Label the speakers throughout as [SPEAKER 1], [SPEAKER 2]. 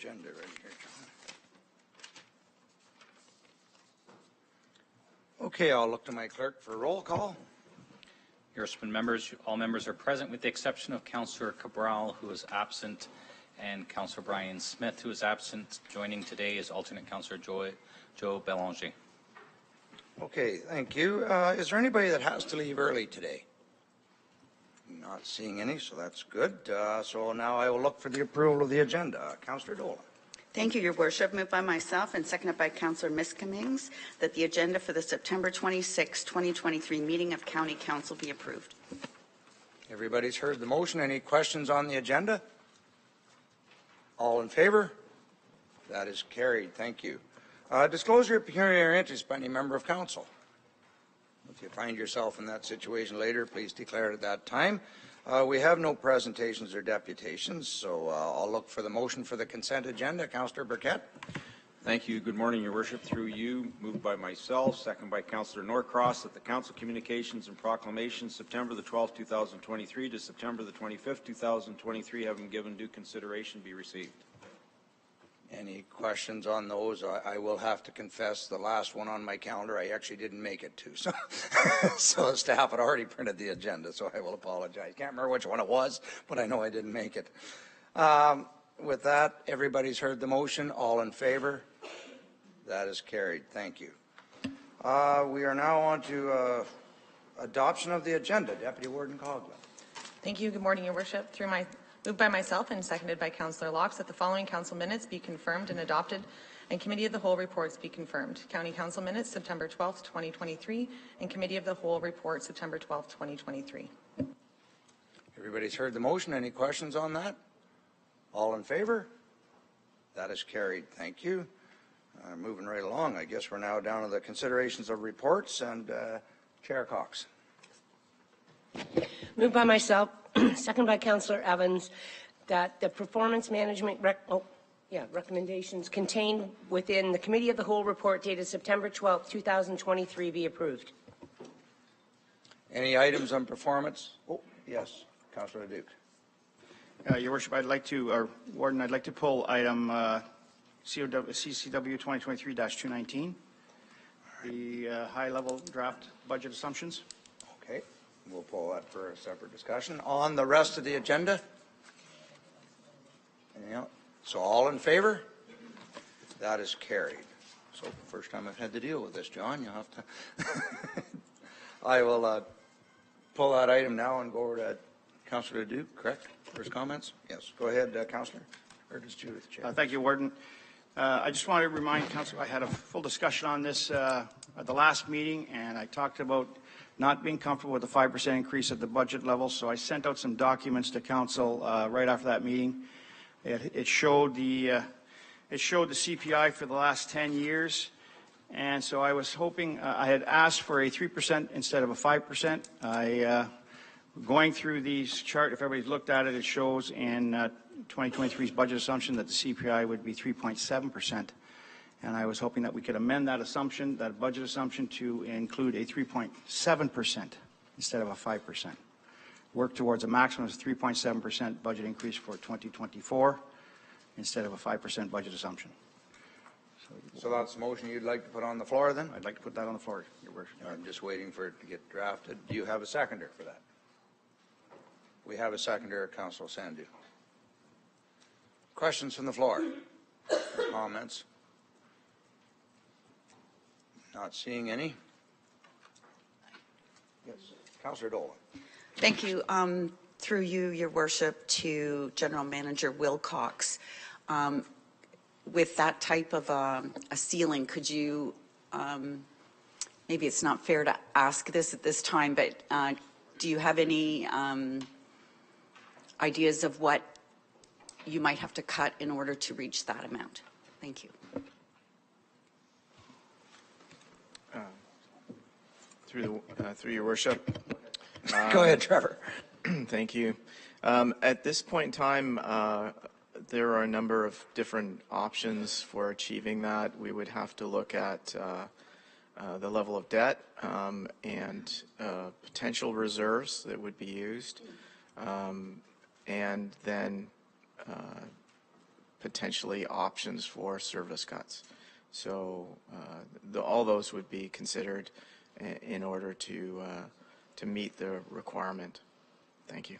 [SPEAKER 1] agenda right here, John. Okay, I'll look to my clerk for a roll call.
[SPEAKER 2] Your Worship, members, all members are present with the exception of Councillor Cabral, who is absent, and Councillor Brian Smith, who is absent. Joining today is alternate Councillor Joe Belanger.
[SPEAKER 1] Okay, thank you. Is there anybody that has to leave early today? Not seeing any, so that's good. So now I will look for the approval of the agenda. Councillor Dolan.
[SPEAKER 3] Thank you, Your Worship. Moved by myself and seconded by Councillor Miskimings that the agenda for the September 26, 2023 meeting of County Council be approved.
[SPEAKER 1] Everybody's heard the motion. Any questions on the agenda? All in favor? That is carried. Thank you. Disclosure of pecuniary interest by any member of council. If you find yourself in that situation later, please declare it at that time. We have no presentations or deputations, so I'll look for the motion for the consent agenda. Councillor Burkett.
[SPEAKER 4] Thank you. Good morning, Your Worship. Through you, moved by myself, second by Councillor Norcross, that the Council Communications and Proclamations September the 12th, 2023 to September the 25th, 2023, having given due consideration, be received.
[SPEAKER 1] Any questions on those? I will have to confess the last one on my calendar I actually didn't make it to. So, so staff had already printed the agenda, so I will apologize. Can't remember which one it was, but I know I didn't make it. With that, everybody's heard the motion. All in favor? That is carried. Thank you. We are now on to adoption of the agenda. Deputy Warden Coghlan.
[SPEAKER 5] Thank you. Good morning, Your Worship. Moved by myself and seconded by Councillor Locks that the following council minutes be confirmed and adopted and Committee of the Whole reports be confirmed. County Council minutes September 12th, 2023 and Committee of the Whole report September 12th, 2023.
[SPEAKER 1] Everybody's heard the motion. Any questions on that? All in favor? That is carried. Thank you. Moving right along, I guess we're now down to the considerations of reports and Chair Cox.
[SPEAKER 6] Moved by myself, second by Councillor Evans, that the performance management recommendations contained within the Committee of the Whole report dated September 12, 2023 be approved.
[SPEAKER 1] Any items on performance? Oh, yes, Councillor Duke.
[SPEAKER 7] Your Worship, I'd like to, Warden, I'd like to pull item CCW 2023-219, the high-level draft budget assumptions.
[SPEAKER 1] Okay. We'll pull that for a separate discussion. On the rest of the agenda? Yeah. So all in favor? That is carried. So first time I've had to deal with this, John. You'll have to. I will pull that item now and go over to Councillor Duke, correct? First comments? Yes. Go ahead, Councillor. Or does Judith chair?
[SPEAKER 7] Thank you, Warden. I just want to remind Council, I had a full discussion on this at the last meeting, and I talked about not being comfortable with the 5% increase at the budget level, so I sent out some documents to Council right after that meeting. It showed the CPI for the last 10 years, and so I was hoping, I had asked for a 3% instead of a 5%. Going through these chart, if everybody's looked at it, it shows in 2023's budget assumption that the CPI would be 3.7%. And I was hoping that we could amend that assumption, that budget assumption, to include a 3.7% instead of a 5%. Work towards a maximum of 3.7% budget increase for 2024 instead of a 5% budget assumption.
[SPEAKER 1] So that's the motion you'd like to put on the floor then?
[SPEAKER 7] I'd like to put that on the floor, Your Worship.
[SPEAKER 1] I'm just waiting for it to get drafted. Do you have a seconder for that? We have a seconder, Councillor Sandu. Questions from the floor? Comments? Not seeing any. Yes, Councillor Dolan.
[SPEAKER 3] Thank you. Through you, Your Worship, to General Manager Wilcox. With that type of a ceiling, could you, maybe it's not fair to ask this at this time, but do you have any ideas of what you might have to cut in order to reach that amount? Thank you.
[SPEAKER 8] Through Your Worship.
[SPEAKER 1] Go ahead, Trevor.
[SPEAKER 8] Thank you. At this point in time, there are a number of different options for achieving that. We would have to look at the level of debt and potential reserves that would be used, and then potentially options for service cuts. So all those would be considered in order to meet the requirement. Thank you.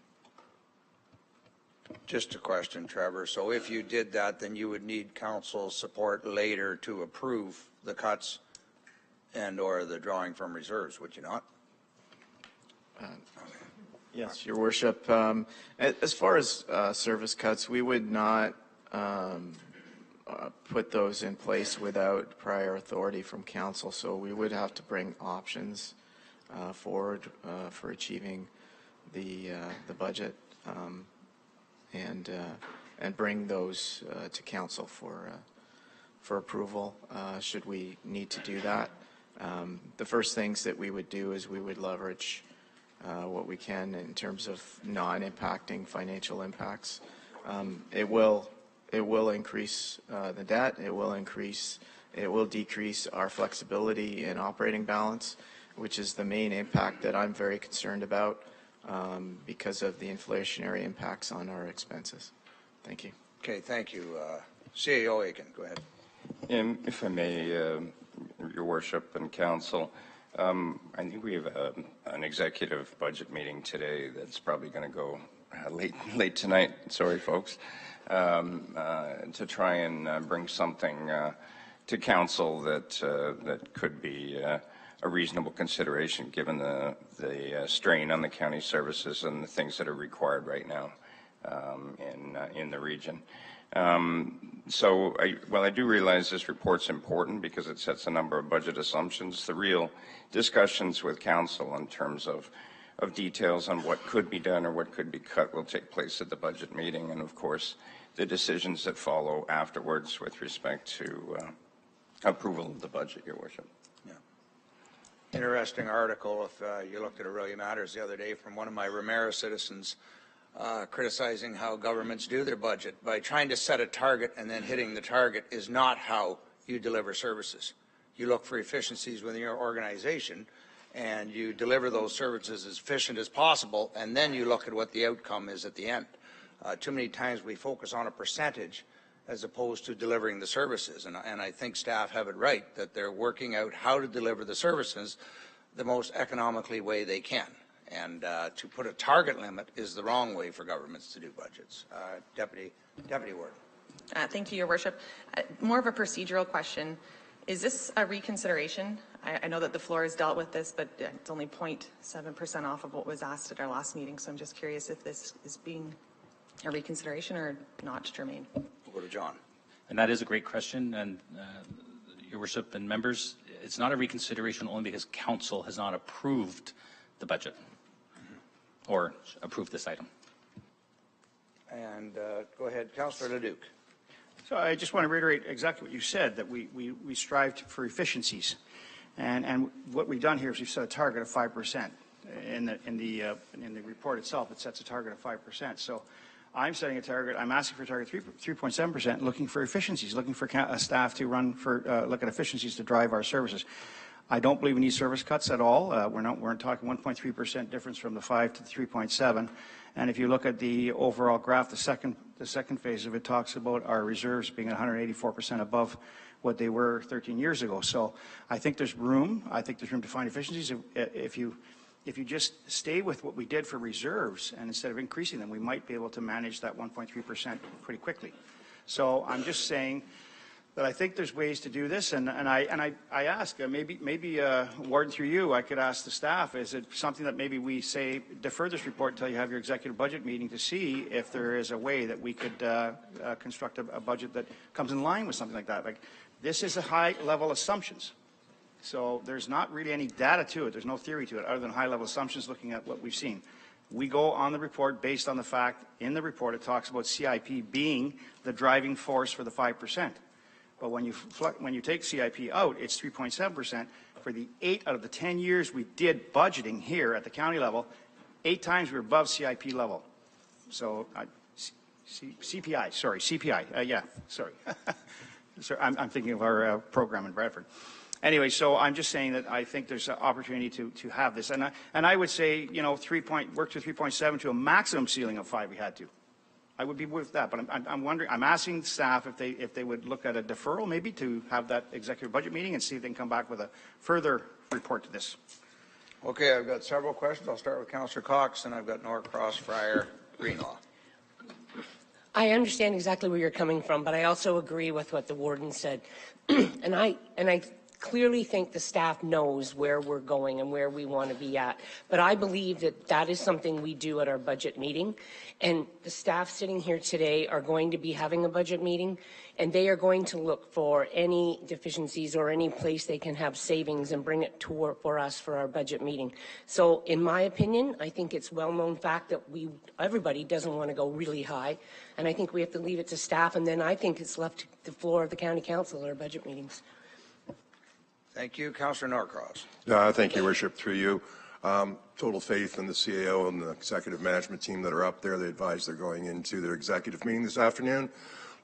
[SPEAKER 1] Just a question, Trevor. So if you did that, then you would need council support later to approve the cuts and or the drawing from reserves, would you not?
[SPEAKER 8] Yes, Your Worship. As far as service cuts, we would not put those in place without prior authority from council. So we would have to bring options forward for achieving the budget and bring those to council for approval should we need to do that. The first things that we would do is we would leverage what we can in terms of non-impacting financial impacts. It will increase the debt. It will decrease our flexibility in operating balance, which is the main impact that I'm very concerned about because of the inflationary impacts on our expenses. Thank you.
[SPEAKER 1] Okay, thank you. CAO Aiken, go ahead.
[SPEAKER 9] If I may, Your Worship and Council, I think we have an executive budget meeting today that's probably going to go late tonight. Sorry, folks, to try and bring something to council that could be a reasonable consideration given the strain on the county services and the things that are required right now in the region. So while I do realize this report's important because it sets a number of budget assumptions, the real discussions with council in terms of details on what could be done or what could be cut will take place at the budget meeting, and of course the decisions that follow afterwards with respect to approval of the budget, Your Worship.
[SPEAKER 1] Yeah. Interesting article, if you looked at It Really Matters the other day, from one of my Ramirez citizens criticizing how governments do their budget. By trying to set a target and then hitting the target is not how you deliver services. You look for efficiencies within your organization and you deliver those services as efficient as possible, and then you look at what the outcome is at the end. Too many times we focus on a percentage as opposed to delivering the services, and I think staff have it right that they're working out how to deliver the services the most economically way they can. And to put a target limit is the wrong way for governments to do budgets. Deputy Ward.
[SPEAKER 5] Thank you, Your Worship. More of a procedural question. Is this a reconsideration? I know that the floor has dealt with this, but it's only 0.7% off of what was asked at our last meeting. So I'm just curious if this is being a reconsideration or not germane.
[SPEAKER 1] We'll go to John.
[SPEAKER 2] And that is a great question. And Your Worship and members, it's not a reconsideration only because council has not approved the budget or approved this item.
[SPEAKER 1] And go ahead, Councillor Leduc.
[SPEAKER 7] So I just want to reiterate exactly what you said, that we strived for efficiencies. And what we've done here is we've set a target of 5%. In the report itself, it sets a target of 5%. So I'm setting a target, I'm asking for a target 3.7%, looking for efficiencies, looking for staff to look at efficiencies to drive our services. I don't believe we need service cuts at all. We're talking 1.3% difference from the 5 to the 3.7. And if you look at the overall graph, the second phase of it talks about our reserves being 184% above what they were 13 years ago. So I think there's room. I think there's room to find efficiencies. If you just stay with what we did for reserves and instead of increasing them, we might be able to manage that 1.3% pretty quickly. So I'm just saying that I think there's ways to do this, and I ask, maybe Warden, through you, I could ask the staff, is it something that maybe we say defer this report until you have your executive budget meeting to see if there is a way that we could construct a budget that comes in line with something like that? Like, this is a high-level assumptions. So there's not really any data to it. There's no theory to it other than high-level assumptions looking at what we've seen. We go on the report based on the fact, in the report it talks about CIP being the driving force for the 5%. But when you take CIP out, it's 3.7%. For the 8 out of the 10 years we did budgeting here at the county level, 8 times we were above CIP level. So CPI, sorry, CPI, yeah, sorry. Sorry, I'm thinking of our program in Bradford. Anyway, so I'm just saying that I think there's an opportunity to have this, and I would say, you know, work to 3.7 to a maximum ceiling of 5. We had to. I would be with that, but I'm wondering, I'm asking staff if they would look at a deferral maybe to have that executive budget meeting and see if they can come back with a further report to this.
[SPEAKER 1] Okay, I've got several questions. I'll start with Councillor Cox, and I've got Norcross, Fryer, Greenlaw.
[SPEAKER 6] I understand exactly where you're coming from, but I also agree with what the warden said. and I clearly think the staff knows where we're going and where we want to be at. But I believe that that is something we do at our budget meeting. And the staff sitting here today are going to be having a budget meeting, and they are going to look for any deficiencies or any place they can have savings and bring it to for us for our budget meeting. So in my opinion, I think it's well-known fact that everybody doesn't want to go really high. And I think we have to leave it to staff, and then I think it's left to the floor of the county council at our budget meetings.
[SPEAKER 1] Thank you. Councillor Norcross.
[SPEAKER 10] Thank you, Worship. Through you. Total faith in the CAO and the executive management team that are up there. They advise they're going into their executive meeting this afternoon.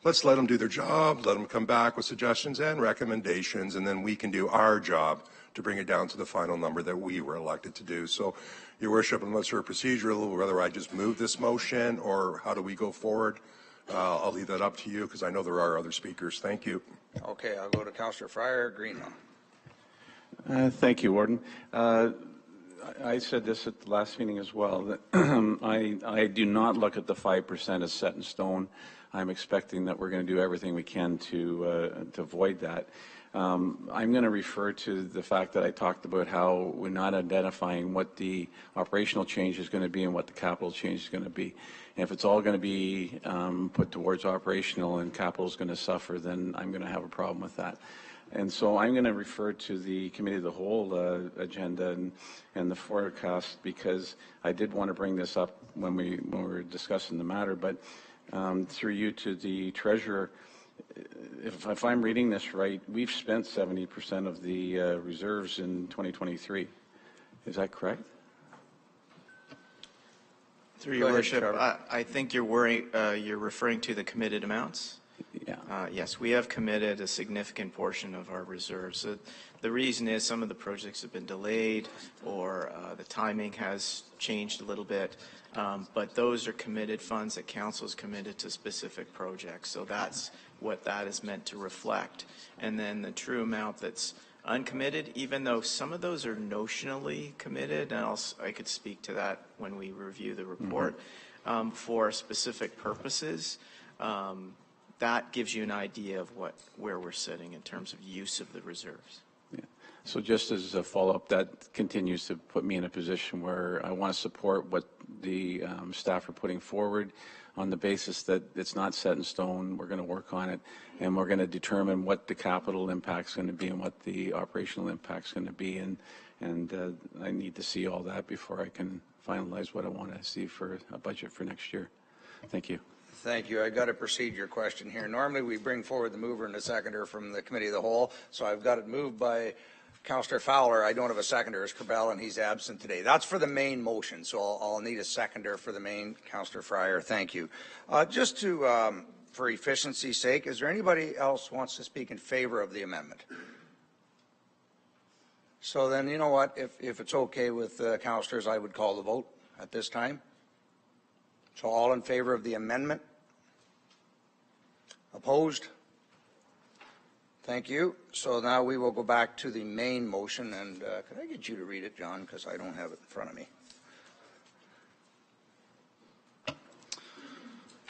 [SPEAKER 10] Let's let them do their job, let them come back with suggestions and recommendations, and then we can do our job to bring it down to the final number that we were elected to do. So, Your Worship, unless there are procedural, whether I just move this motion or how do we go forward, I'll leave that up to you because I know there are other speakers. Thank you.
[SPEAKER 1] Okay, I'll go to Councillor Fryer, Greenlaw.
[SPEAKER 11] Thank you, Warden. I said this at the last meeting as well, that I do not look at the 5% as set in stone. I'm expecting that we're going to do everything we can to avoid that. I'm going to refer to the fact that I talked about how we're not identifying what the operational change is going to be and what the capital change is going to be. And if it's all going to be put towards operational and capital is going to suffer, then I'm going to have a problem with that. And so I'm going to refer to the Committee of the Whole agenda and the forecast, because I did want to bring this up when we were discussing the matter, but through you to the Treasurer, if I'm reading this right, we've spent 70% of the reserves in 2023. Is that correct?
[SPEAKER 8] Through your Worship, I think you're referring to the committed amounts.
[SPEAKER 11] Yeah.
[SPEAKER 8] Yes, we have committed a significant portion of our reserves. The reason is some of the projects have been delayed or the timing has changed a little bit, but those are committed funds that council is committed to specific projects. So that's what that is meant to reflect. And then the true amount that's uncommitted, even though some of those are notionally committed, and I could speak to that when we review the report, for specific purposes, that gives you an idea of where we're sitting in terms of use of the reserves.
[SPEAKER 11] Yeah. So just as a follow-up, that continues to put me in a position where I want to support what the staff are putting forward on the basis that it's not set in stone. We're going to work on it, and we're going to determine what the capital impact is going to be and what the operational impact is going to be. And I need to see all that before I can finalize what I want to see for a budget for next year. Thank you.
[SPEAKER 1] Thank you. I got a procedure question here. Normally we bring forward the mover and the seconder from the Committee of the Whole, so I've got it moved by Councillor Fowler. I don't have a seconder. It's Cabral, and he's absent today. That's for the main motion, so I'll need a seconder for the main. Councillor Fryer, thank you. Just to, for efficiency's sake, is there anybody else who wants to speak in favor of the amendment? So then, you know what, if it's okay with councillors, I would call the vote at this time. So all in favor of the amendment? Opposed? Thank you. So now we will go back to the main motion, and could I get you to read it, John, because I don't have it in front of me.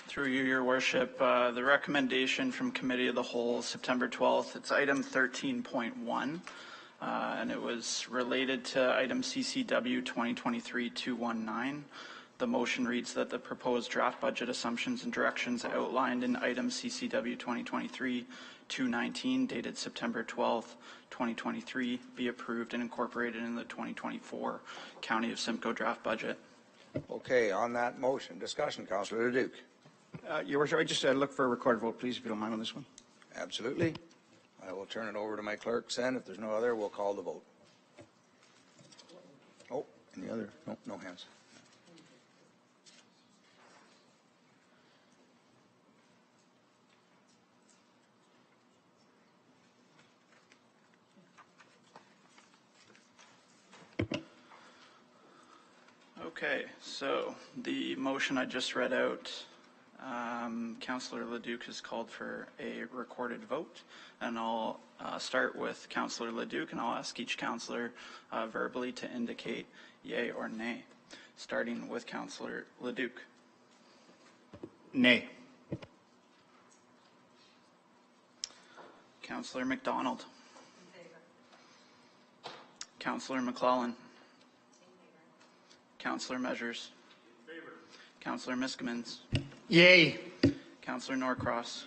[SPEAKER 12] Through you, Your Worship, the recommendation from Committee of the Whole, September 12th, it's item 13.1, and it was related to item CCW 2023-219. The motion reads that the proposed draft budget assumptions and directions outlined in item CCW 2023-219, dated September 12th, 2023, be approved and incorporated in the 2024 County of Simcoe draft budget.
[SPEAKER 1] Okay, on that motion, discussion, Councillor Leduc.
[SPEAKER 7] Your Worship, I just look for a recorded vote, please, if you don't mind on this one.
[SPEAKER 1] Absolutely. I will turn it over to my clerks, and if there's no other, we'll call the vote. Oh, any other? No, no hands.
[SPEAKER 12] Okay, so the motion I just read out Councillor Leduc has called for a recorded vote, and I'll start with Councillor Leduc, and I'll ask each councillor verbally to indicate yay or nay, starting with Councillor Leduc.
[SPEAKER 7] Nay.
[SPEAKER 12] Councillor McDonald. Councillor McClellan. Councillor Measures. Councillor Miskimins.
[SPEAKER 7] Yay.
[SPEAKER 12] Councillor Norcross.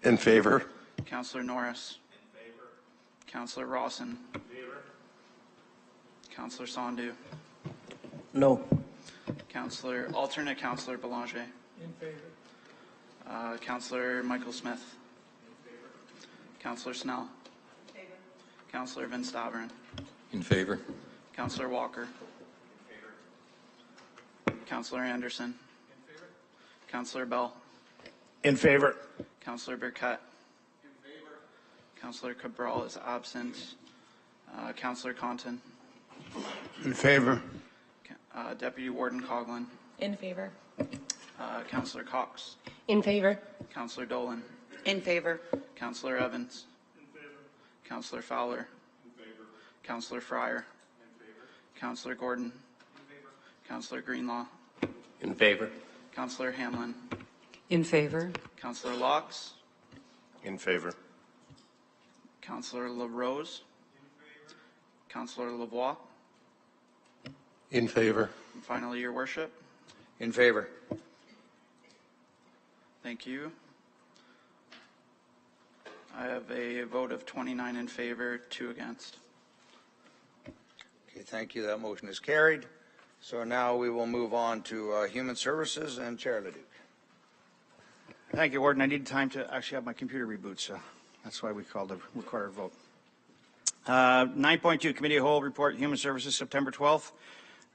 [SPEAKER 10] In favor.
[SPEAKER 12] Councillor Norris. In favor. Councillor Rawson. In favor. Councillor Sandu.
[SPEAKER 7] No.
[SPEAKER 12] Alternate Councillor Belanger. In favor. Councillor Michael Smith. In favor. Councillor Snell. In favor. Councillor Vince Stavern.
[SPEAKER 9] In favor.
[SPEAKER 12] Councillor Walker. In favor. Councillor Anderson. In favor. Councillor Bell.
[SPEAKER 7] In favor.
[SPEAKER 12] Councillor Burkett. In favor. Councillor Cabral is absent. Councillor Compton.
[SPEAKER 7] In favor.
[SPEAKER 12] Deputy Warden Coughlin.
[SPEAKER 5] In favor.
[SPEAKER 12] Councillor Cox.
[SPEAKER 6] In favor.
[SPEAKER 12] Councillor Dolan.
[SPEAKER 3] In favor.
[SPEAKER 12] Councillor Evans. In favor. Councillor Fowler. In favor. Councillor Fryer. In favor. Councillor Gordon. In favor. Councillor Greenlaw.
[SPEAKER 9] In favor.
[SPEAKER 12] Councillor Hamlin.
[SPEAKER 3] In favor.
[SPEAKER 12] Councillor Locks.
[SPEAKER 10] In favor.
[SPEAKER 12] Councillor LaRose. In favor. Councillor Lavoie.
[SPEAKER 10] In favor.
[SPEAKER 12] And finally, Your Worship.
[SPEAKER 1] In favor.
[SPEAKER 12] Thank you. I have a vote of 29 in favor, 2 against.
[SPEAKER 1] Okay, thank you. That motion is carried. So now we will move on to Human Services and Chair Leduc.
[SPEAKER 7] Thank you, Warden. I need time to actually have my computer reboot, so that's why we called a recorded vote. 9.2, Committee of Whole Report, Human Services, September 12th.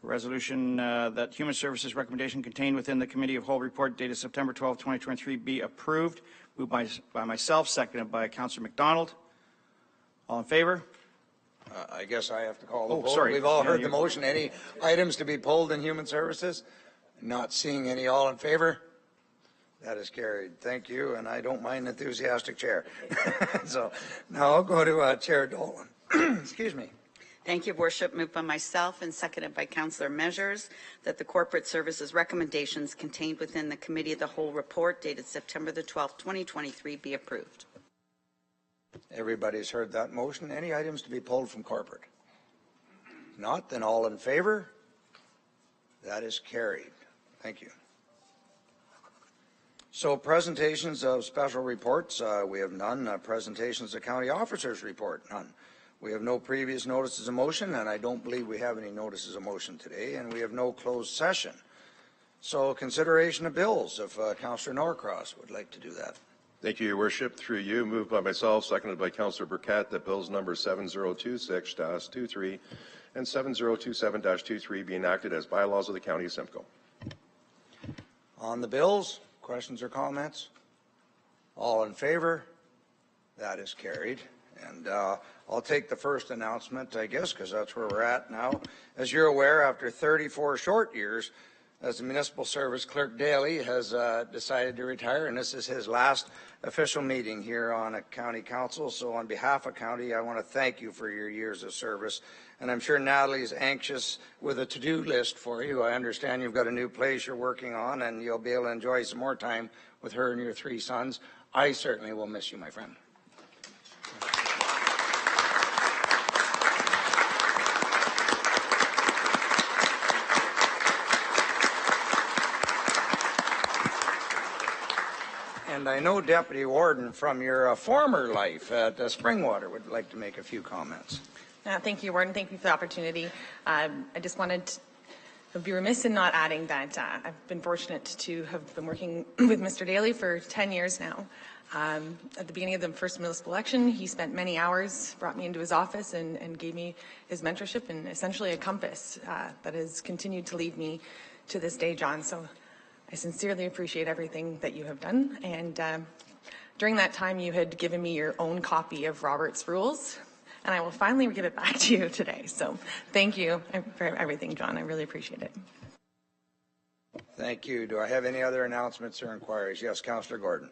[SPEAKER 7] Resolution that Human Services recommendation contained within the Committee of Whole Report dated September 12, 2023 be approved. Moved by myself, seconded by Councillor McDonald. All in favor?
[SPEAKER 1] I guess I have to call the vote.
[SPEAKER 7] Sorry.
[SPEAKER 1] We've all heard
[SPEAKER 7] Yeah,
[SPEAKER 1] the motion. Any items to be pulled in Human Services? Not seeing any. All in favor? That is carried. Thank you, and I don't mind enthusiastic chair. So now I'll go to Chair Dolan. Excuse me.
[SPEAKER 3] Thank you, Worship. Moved by myself and seconded by Councillor Measures that the Corporate Services recommendations contained within the Committee of the Whole report dated September the 12th, 2023 be approved.
[SPEAKER 1] Everybody's heard that motion. Any items to be pulled from corporate? Not, then all in favor? That is carried. Thank you. So presentations of special reports, we have none. Presentations of county officers report, none. We have no previous notices of motion, and I don't believe we have any notices of motion today, and we have no closed session. So consideration of bills, if Councillor Norcross would like to do that.
[SPEAKER 10] Thank you, Your Worship. Through you, moved by myself, seconded by Councillor Burkett, that bills number 7026-23 and 7027-23 be enacted as bylaws of the County of Simcoe.
[SPEAKER 1] On the bills, questions or comments? All in favor? That is carried. And I'll take the first announcement, I guess, because that's where we're at now. As you're aware, after 34 short years as a municipal service clerk, Daly has decided to retire, and this is his last official meeting here on a county council. So on behalf of county, I want to thank you for your years of service. And I'm sure Natalie's anxious with a to-do list for you. I understand you've got a new place you're working on, and you'll be able to enjoy some more time with her and your 3 sons. I certainly will miss you, my friend. And I know Deputy Warden from your former life at Springwater would like to make a few comments.
[SPEAKER 5] Thank you, Warden. Thank you for the opportunity. I just wanted to be remiss in not adding that I've been fortunate to have been working with Mr. Daly for 10 years now. At the beginning of the first municipal election, he spent many hours, brought me into his office and gave me his mentorship and essentially a compass that has continued to lead me to this day, John. So I sincerely appreciate everything that you have done. And during that time, you had given me your own copy of Robert's Rules, and I will finally give it back to you today. So thank you for everything, John. I really appreciate it.
[SPEAKER 1] Thank you. Do I have any other announcements or inquiries? Yes, Councillor Gordon.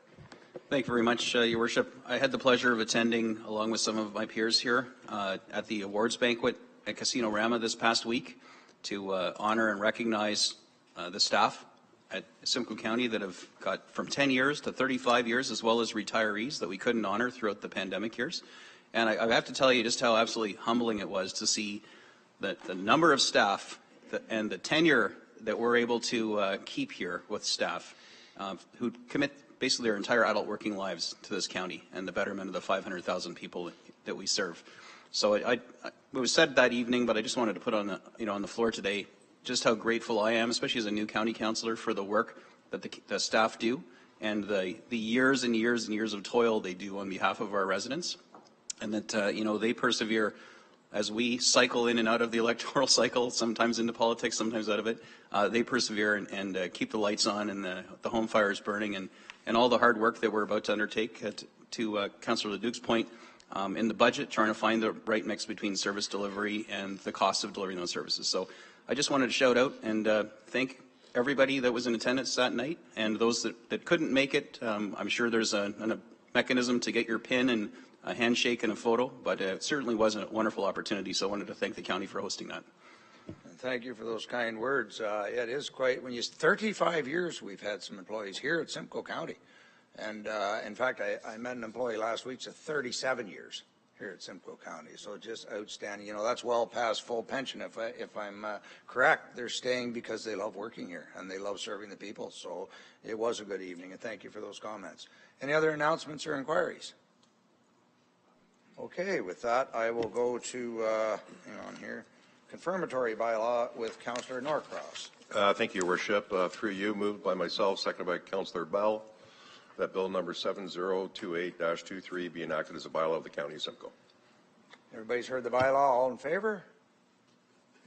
[SPEAKER 13] Thank you very much, Your Worship. I had the pleasure of attending, along with some of my peers here, at the awards banquet at Casino Rama this past week to honor and recognize the staff at Simcoe County that have got from 10 years to 35 years, as well as retirees that we couldn't honor throughout the pandemic years. And I have to tell you just how absolutely humbling it was to see that the number of staff and the tenure that we're able to keep here with staff who commit basically their entire adult working lives to this county and the betterment of the 500,000 people that we serve. So it was said that evening, but I just wanted to put on the floor today just how grateful I am, especially as a new county councillor, for the work that the staff do and the years and years and years of toil they do on behalf of our residents, and that they persevere as we cycle in and out of the electoral cycle, sometimes into politics, sometimes out of it. They persevere and keep the lights on and the home fires burning, and all the hard work that we're about to undertake to Councillor Leduc's point in the budget, trying to find the right mix between service delivery and the cost of delivering those services. So I just wanted to shout out and thank everybody that was in attendance that night, and those that couldn't make it. I'm sure there's a mechanism to get your pin and a handshake and a photo, but it certainly was a wonderful opportunity, so I wanted to thank the county for hosting that.
[SPEAKER 1] Thank you for those kind words. It is quite, 35 years we've had some employees here at Simcoe County. And in fact, I met an employee last week that's 37 years here at Simcoe County. So just outstanding. That's well past full pension. If I'm correct, they're staying because they love working here and they love serving the people. So it was a good evening, and thank you for those comments. Any other announcements or inquiries? Okay, with that, I will go to, hang on here, confirmatory bylaw with Councillor Norcross.
[SPEAKER 10] Thank you, Your Worship. Through you, moved by myself, seconded by Councillor Bell, that bill number 7028-23 be enacted as a bylaw of the County of Simcoe.
[SPEAKER 1] Everybody's heard the bylaw. All in favor?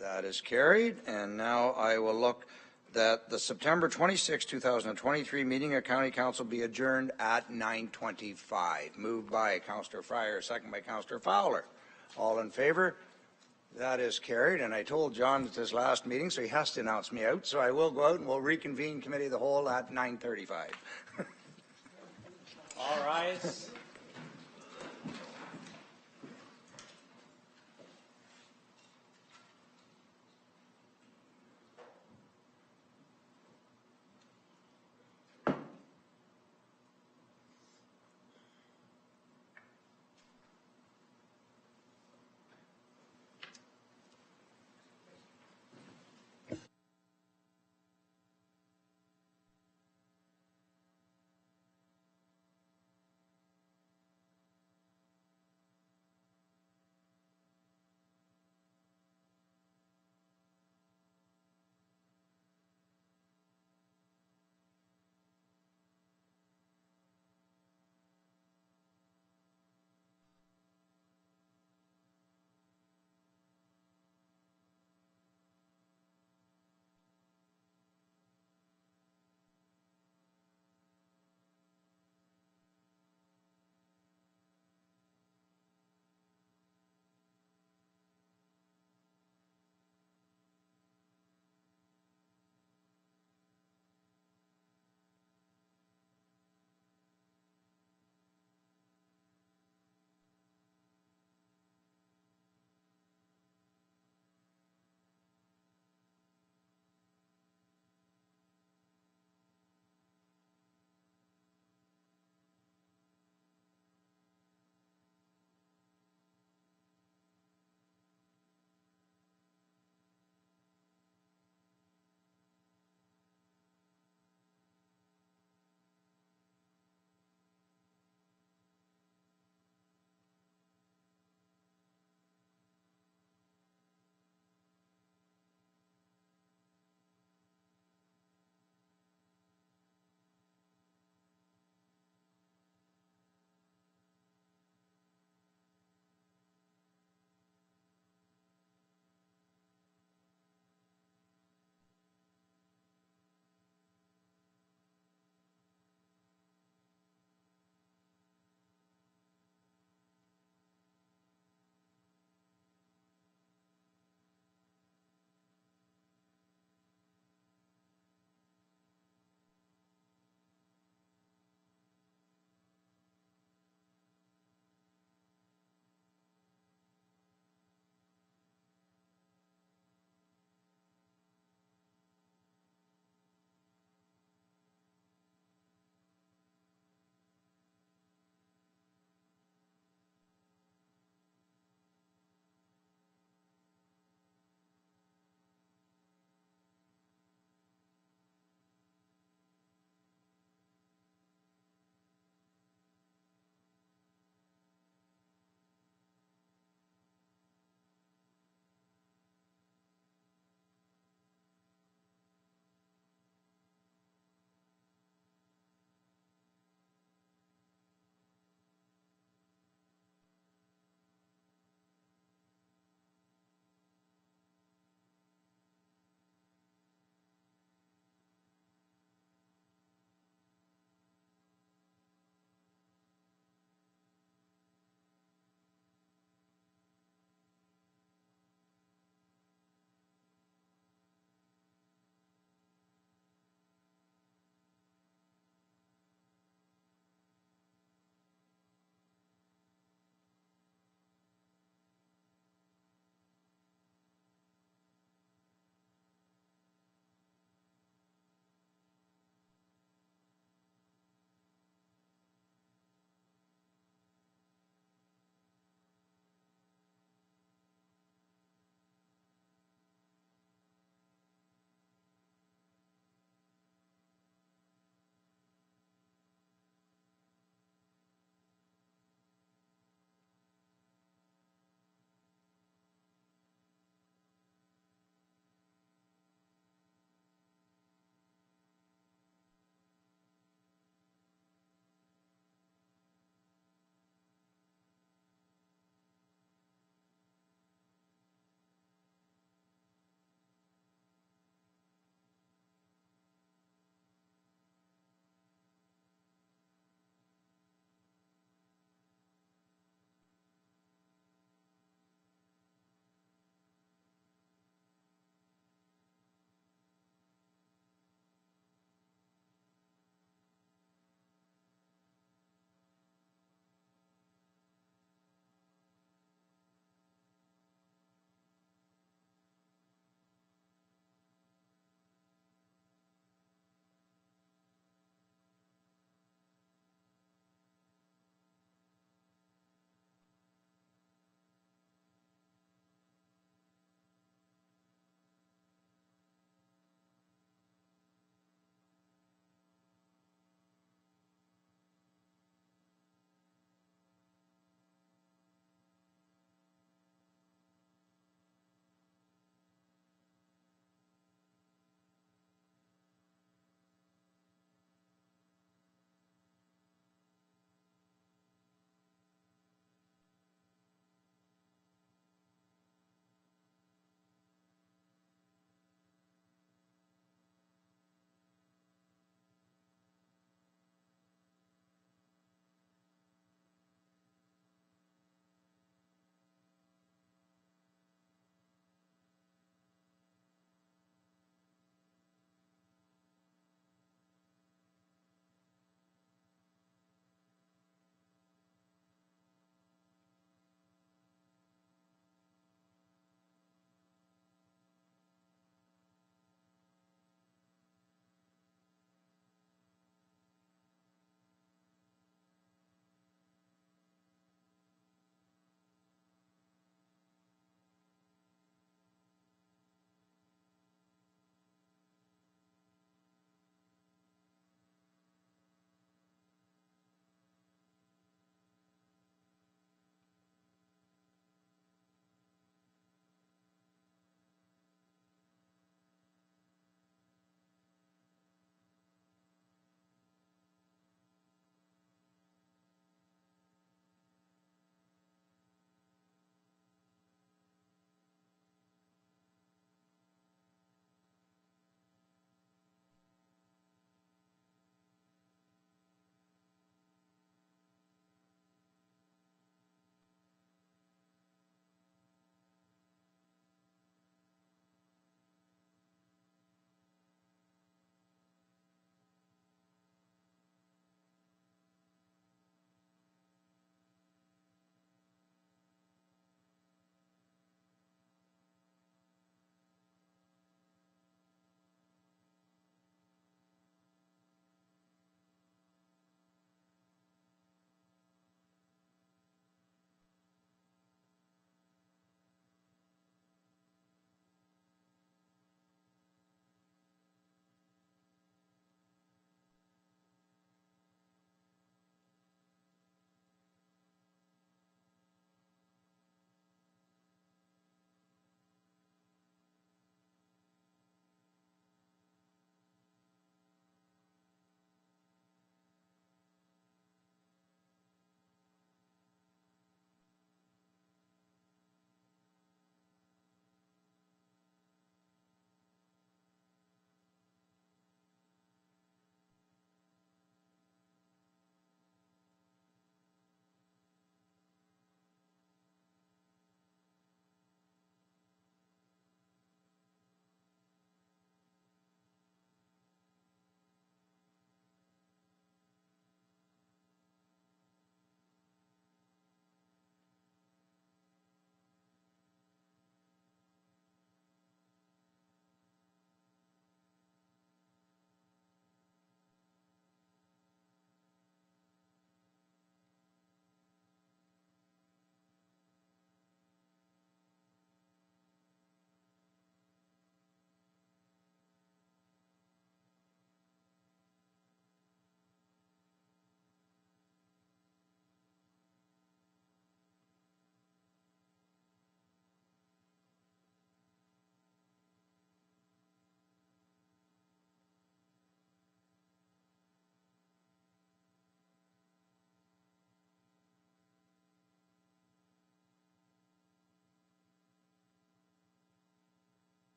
[SPEAKER 1] That is carried. And now I will look that the September 26, 2023 meeting of County Council be adjourned at 9:25. Moved by Councillor Fryer, second by Councillor Fowler. All in favor? That is carried. And I told John at his last meeting, so he has to announce me out. So I will go out and we'll reconvene Committee of the Whole at 9:35.
[SPEAKER 2] All rise.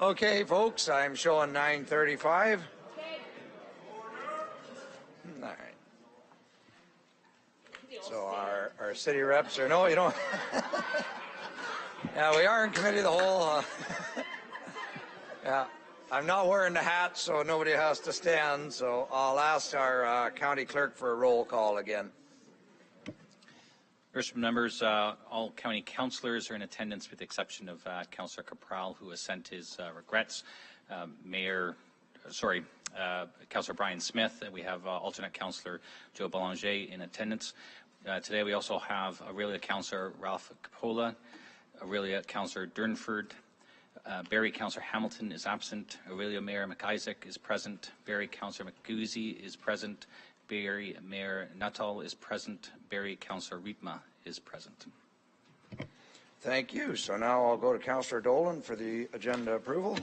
[SPEAKER 1] Okay, folks, I'm showing 9:35. All right. So our city reps are, no, you don't. Yeah, we are in committee of the whole. Yeah, I'm not wearing the hat, so nobody has to stand. So I'll ask our county clerk for a roll call again.
[SPEAKER 2] Worship members, all county councillors are in attendance with the exception of Councillor Capral, who has sent his regrets. Councillor Brian Smith. We have alternate Councillor Joe Belanger in attendance. Today we also have Aurelia Councillor Ralph Capola, Aurelia Councillor Durnford, Barrie Councillor Hamilton is absent, Aurelia Mayor McIsaac is present, Barrie Councillor McGusey is present, Barrie Mayor Nuttall is present, Barrie Councillor Riepma is present.
[SPEAKER 1] Thank you. So now I'll go to Councillor Dolan for the agenda approval.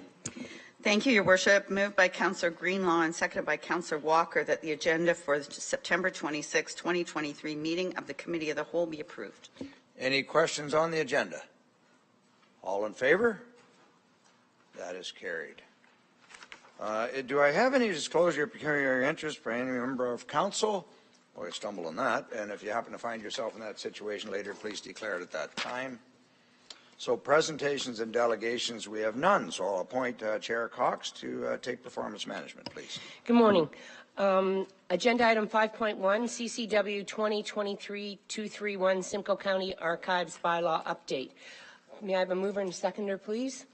[SPEAKER 3] Thank you, Your Worship. Moved by Councillor Greenlaw and seconded by Councillor Walker that the agenda for the September 26, 2023 meeting of the Committee of the Whole be approved.
[SPEAKER 1] Any questions on the agenda? All in favor? That is carried. Do I have any disclosure of pecuniary interest for any member of council? Or I stumbled on that. And if you happen to find yourself in that situation later, please declare it at that time. So presentations and delegations, we have none. So I'll appoint Chair Cox to take performance management, please.
[SPEAKER 6] Good morning. Agenda item 5.1, CCW 2023-231 Simcoe County Archives Bylaw Update. May I have a mover and seconder, please?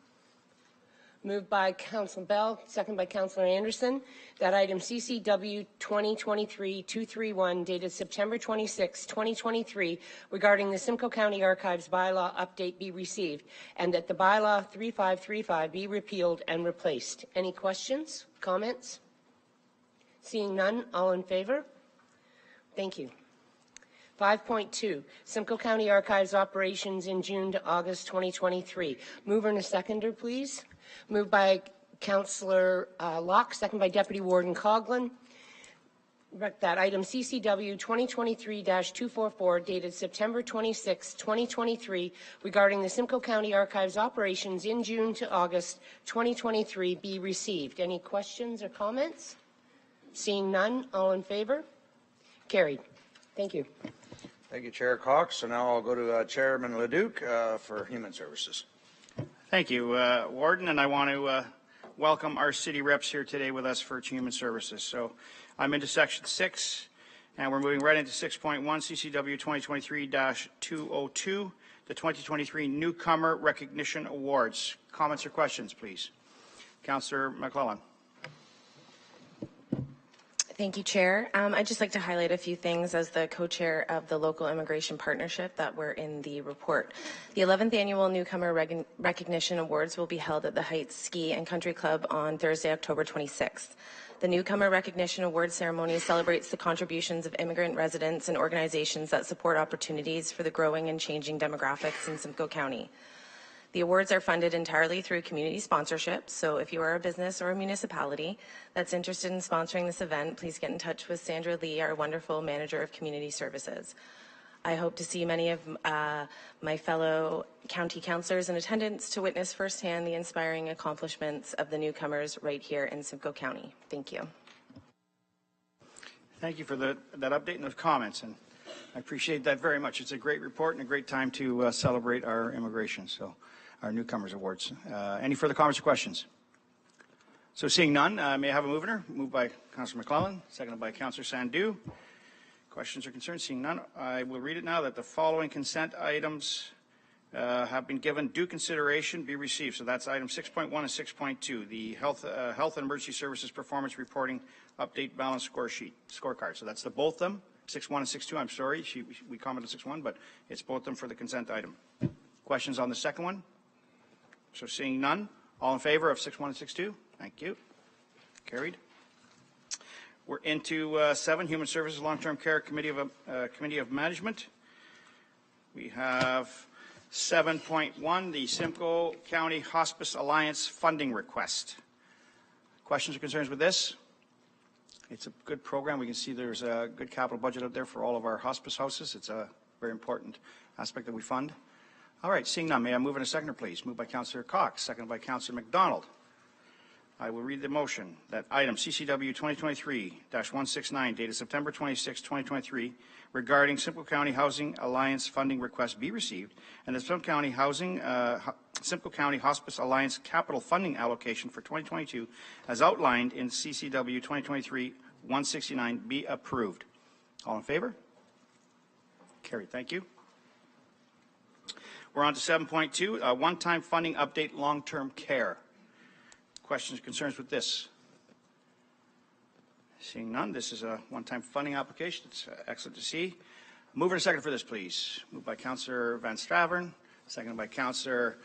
[SPEAKER 6] Moved by Councillor Bell, second by Councillor Anderson, that item CCW 2023-231 dated September 26, 2023 regarding the Simcoe County Archives bylaw update be received and that the bylaw 3535 be repealed and replaced. Any questions, comments? Seeing none, all in favor? Thank you. 5.2, Simcoe County Archives operations in June to August 2023. Mover and a seconder, please. Moved by Councillor Locke, second by Deputy Warden Coghlan. That item CCW 2023-244 dated September 26, 2023 regarding the Simcoe County Archives operations in June to August 2023 be received. Any questions or comments? Seeing none, all in favor? Carried. Thank you.
[SPEAKER 1] Thank you, Chair Cox. So now I'll go to Chairman Leduc for Human Services.
[SPEAKER 7] Thank you, Warden, and I want to welcome our city reps here today with us for Human Services. So I'm into section 6, and we're moving right into 6.1, CCW 2023-202, the 2023 Newcomer Recognition Awards. Comments or questions, please? Councillor McClellan.
[SPEAKER 14] Thank you, Chair. I'd just like to highlight a few things as the co-chair of the Local Immigration Partnership that were in the report. The 11th Annual Newcomer Recognition Awards will be held at the Heights Ski and Country Club on Thursday, October 26th. The Newcomer Recognition Awards ceremony celebrates the contributions of immigrant residents and organizations that support opportunities for the growing and changing demographics in Simcoe County. The awards are funded entirely through community sponsorship, so if you are a business or a municipality that's interested in sponsoring this event, please get in touch with Sandra Lee, our wonderful Manager of Community Services. I hope to see many of my fellow county councillors in attendance to witness firsthand the inspiring accomplishments of the newcomers right here in Simcoe County. Thank you.
[SPEAKER 7] Thank you for that update and those comments, and I appreciate that very much. It's a great report and a great time to celebrate our immigration. So. Our Newcomers Awards. Any further comments or questions? So seeing none, may I have a mover? Moved by Councillor McClellan, seconded by Councillor Sandu. Questions or concerns? Seeing none, I will read it now that the following consent items have been given due consideration be received. So that's item 6.1 and 6.2, the Health and Emergency Services Performance Reporting Update Balance Scorecard. So that's the both of them, 6.1 and 6.2. I'm sorry, we commented 6.1, but it's both of them for the consent item. Questions on the second one? So seeing none, all in favor of 6.1 and 6.2? Thank you. Carried. We're into 7, Human Services Long-Term Care Committee of Management. We have 7.1, the Simcoe County Hospice Alliance funding request. Questions or concerns with this? It's a good program. We can see there's a good capital budget out there for all of our hospice houses. It's a very important aspect that we fund. All right, seeing none, may I move in a seconder, please? Moved by Councillor Cox, seconded by Councillor McDonald. I will read the motion that item CCW 2023-169 dated September 26, 2023 regarding Simcoe County Housing Alliance funding request be received, and the Simcoe County Hospice Alliance capital funding allocation for 2022 as outlined in CCW 2023-169 be approved. All in favor? Carried. Thank you. We're on to 7.2, one-time funding update long-term care. Questions or concerns with this? Seeing none, this is a one-time funding application. It's excellent to see. Mover and second for this, please. Moved by Councillor Van Stravern, seconded by Councillor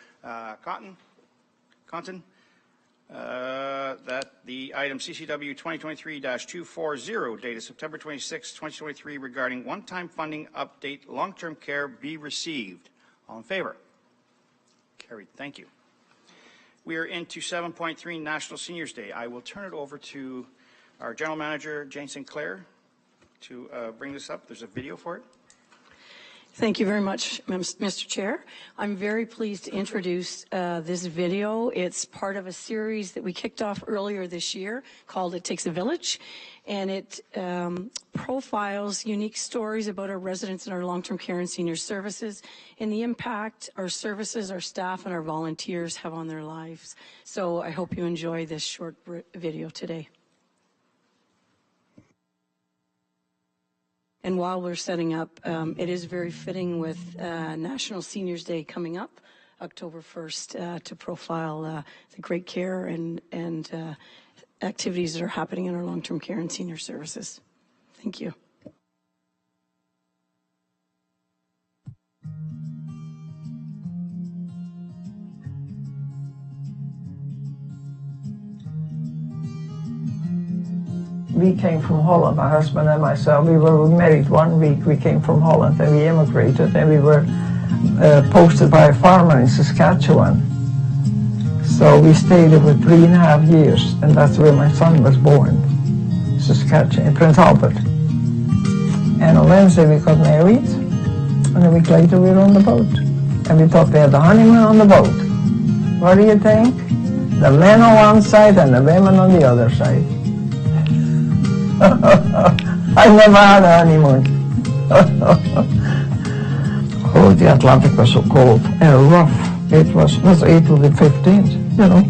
[SPEAKER 7] Compton. That the item CCW 2023-240 dated September 26, 2023 regarding one-time funding update long-term care be received. All in favor? Carried. Thank you. We are into 7.3 National Seniors Day. I will turn it over to our General Manager, Jane Sinclair, to bring this up. There's a video for it.
[SPEAKER 15] Thank you very much, Mr. Chair. I'm very pleased to introduce this video. It's part of a series that we kicked off earlier this year called It Takes a Village, and it profiles unique stories about our residents in our long-term care and senior services and the impact our services, our staff, and our volunteers have on their lives. So I hope you enjoy this short video today. And while we're setting up, it is very fitting with National Seniors Day coming up, October 1st, to profile the great care and activities that are happening in our long-term care and senior services. Thank you.
[SPEAKER 16] We came from Holland, my husband and myself. We were married 1 week. We came from Holland and we immigrated, and we were posted by a farmer in Saskatchewan. So we stayed there for 3.5 years, and that's where my son was born, Saskatchewan, in Prince Albert. And on Wednesday we got married, and a week later we were on the boat. And we thought we had the honeymoon on the boat. What do you think? The men on one side and the women on the other side. I never had a honeymoon. Oh, the Atlantic was so cold and rough. It was 8 to the 15th, you know.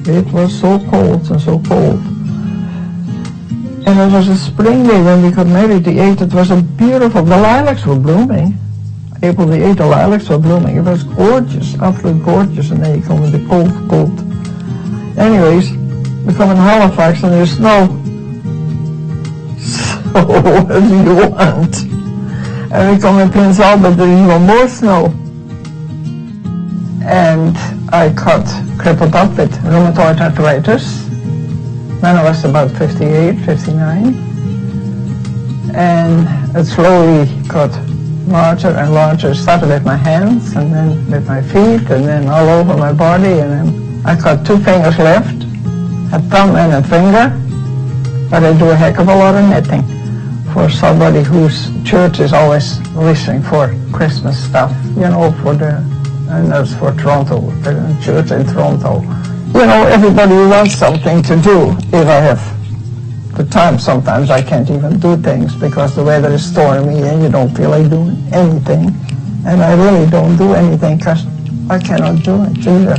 [SPEAKER 16] It was so cold and so cold. And it was a spring day when we got married, the 8th. It was a beautiful, the lilacs were blooming. April the 8th, the lilacs were blooming. It was gorgeous, absolutely gorgeous. And then you come with the cold. Anyways, we come in Halifax and there's snow. So what do you want? And we come in Prince Albert, there's even more snow. And I got crippled up with rheumatoid arthritis when I was about 58, 59. And it slowly got larger and larger. It started with my hands, and then with my feet, and then all over my body. And then I got 2 fingers left, a thumb and a finger. But I do a heck of a lot of knitting for somebody whose church is always listening for Christmas stuff, you know, and that's for Toronto, the church in Toronto. You know, everybody wants something to do. If I have the time, sometimes I can't even do things because the weather is stormy and you don't feel like doing anything. And I really don't do anything because I cannot do it either.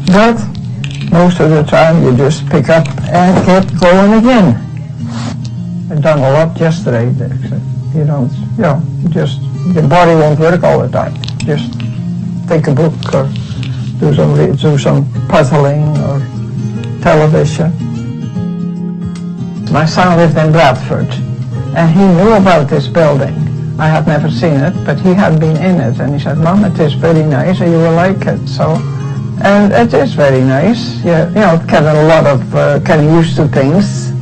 [SPEAKER 16] But most of the time you just pick up and get going again. I've done a lot yesterday. You don't, you know, just, the body won't work all the time. Just take a book or do some puzzling or television. My son lived in Bradford and he knew about this building. I had never seen it, but he had been in it, and he said, "Mom, it is very nice and you will like it." So, and it is very nice. Yeah, you know, getting a lot of getting used to things,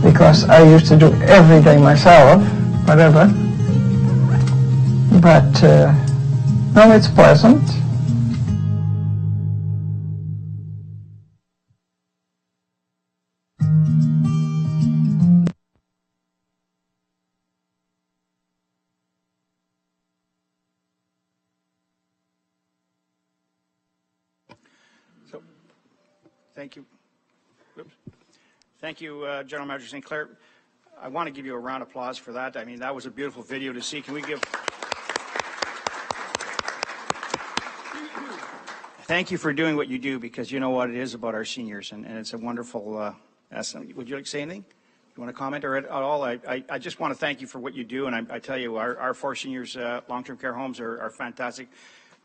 [SPEAKER 16] because I used to do everything myself, whatever. But no, it's pleasant.
[SPEAKER 7] Thank you. Oops. Thank you, General Manager St. Clair. I want to give you a round of applause for that. I mean, that was a beautiful video to see. Can we give... Thank you for doing what you do, because you know what it is about our seniors, and it's a wonderful... would you like to say anything? You want to comment or at all? I just want to thank you for what you do, and I tell you, our 4 seniors long-term care homes are fantastic.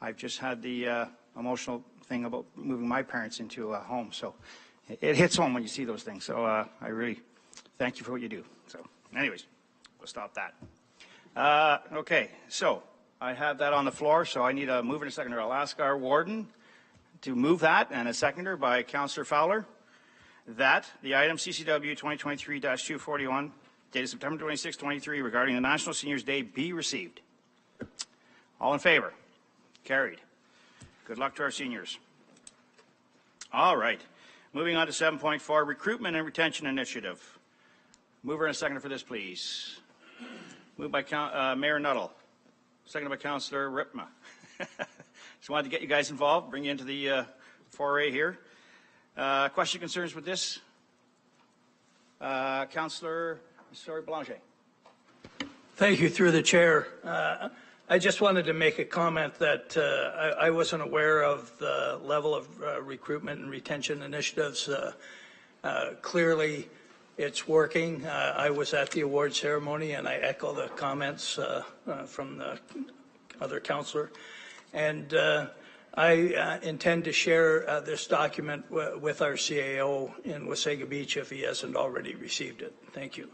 [SPEAKER 7] I've just had the emotional thing about moving my parents into a home, so it hits home when you see those things. So I really thank you for what you do. So anyways, we'll stop that. Okay, so I have that on the floor, so I need a mover and a seconder. I'll ask our warden to move that, and a seconder by Councillor Fowler, that the item CCW 2023-241, dated September 26, 2023, regarding the National Seniors Day be received. All in favor? Carried. Good luck to our seniors. All right. Moving on to 7.4, Recruitment and Retention Initiative. Mover and a seconder for this, please. Moved by Mayor Nuttall. Seconded by Councillor Ripma. Just wanted to get you guys involved, bring you into the foray here. Question, concerns with this? Councillor Blanchet.
[SPEAKER 17] Thank you, through the chair. I just wanted to make a comment that I wasn't aware of the level of recruitment and retention initiatives. Clearly, it's working. I was at the award ceremony, and I echo the comments from the other councillor. And I intend to share this document with our CAO in Wasaga Beach if he hasn't already received it. Thank you.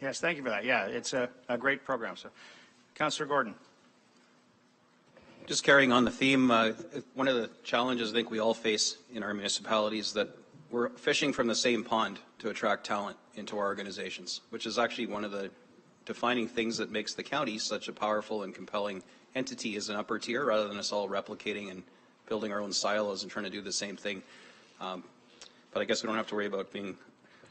[SPEAKER 7] Yes, thank you for that. Yeah, it's a great program. So, Councillor Gordon.
[SPEAKER 13] Just carrying on the theme, one of the challenges I think we all face in our municipalities that we're fishing from the same pond to attract talent into our organizations, which is actually one of the defining things that makes the county such a powerful and compelling entity as an upper tier, rather than us all replicating and building our own silos and trying to do the same thing. But I guess we don't have to worry about being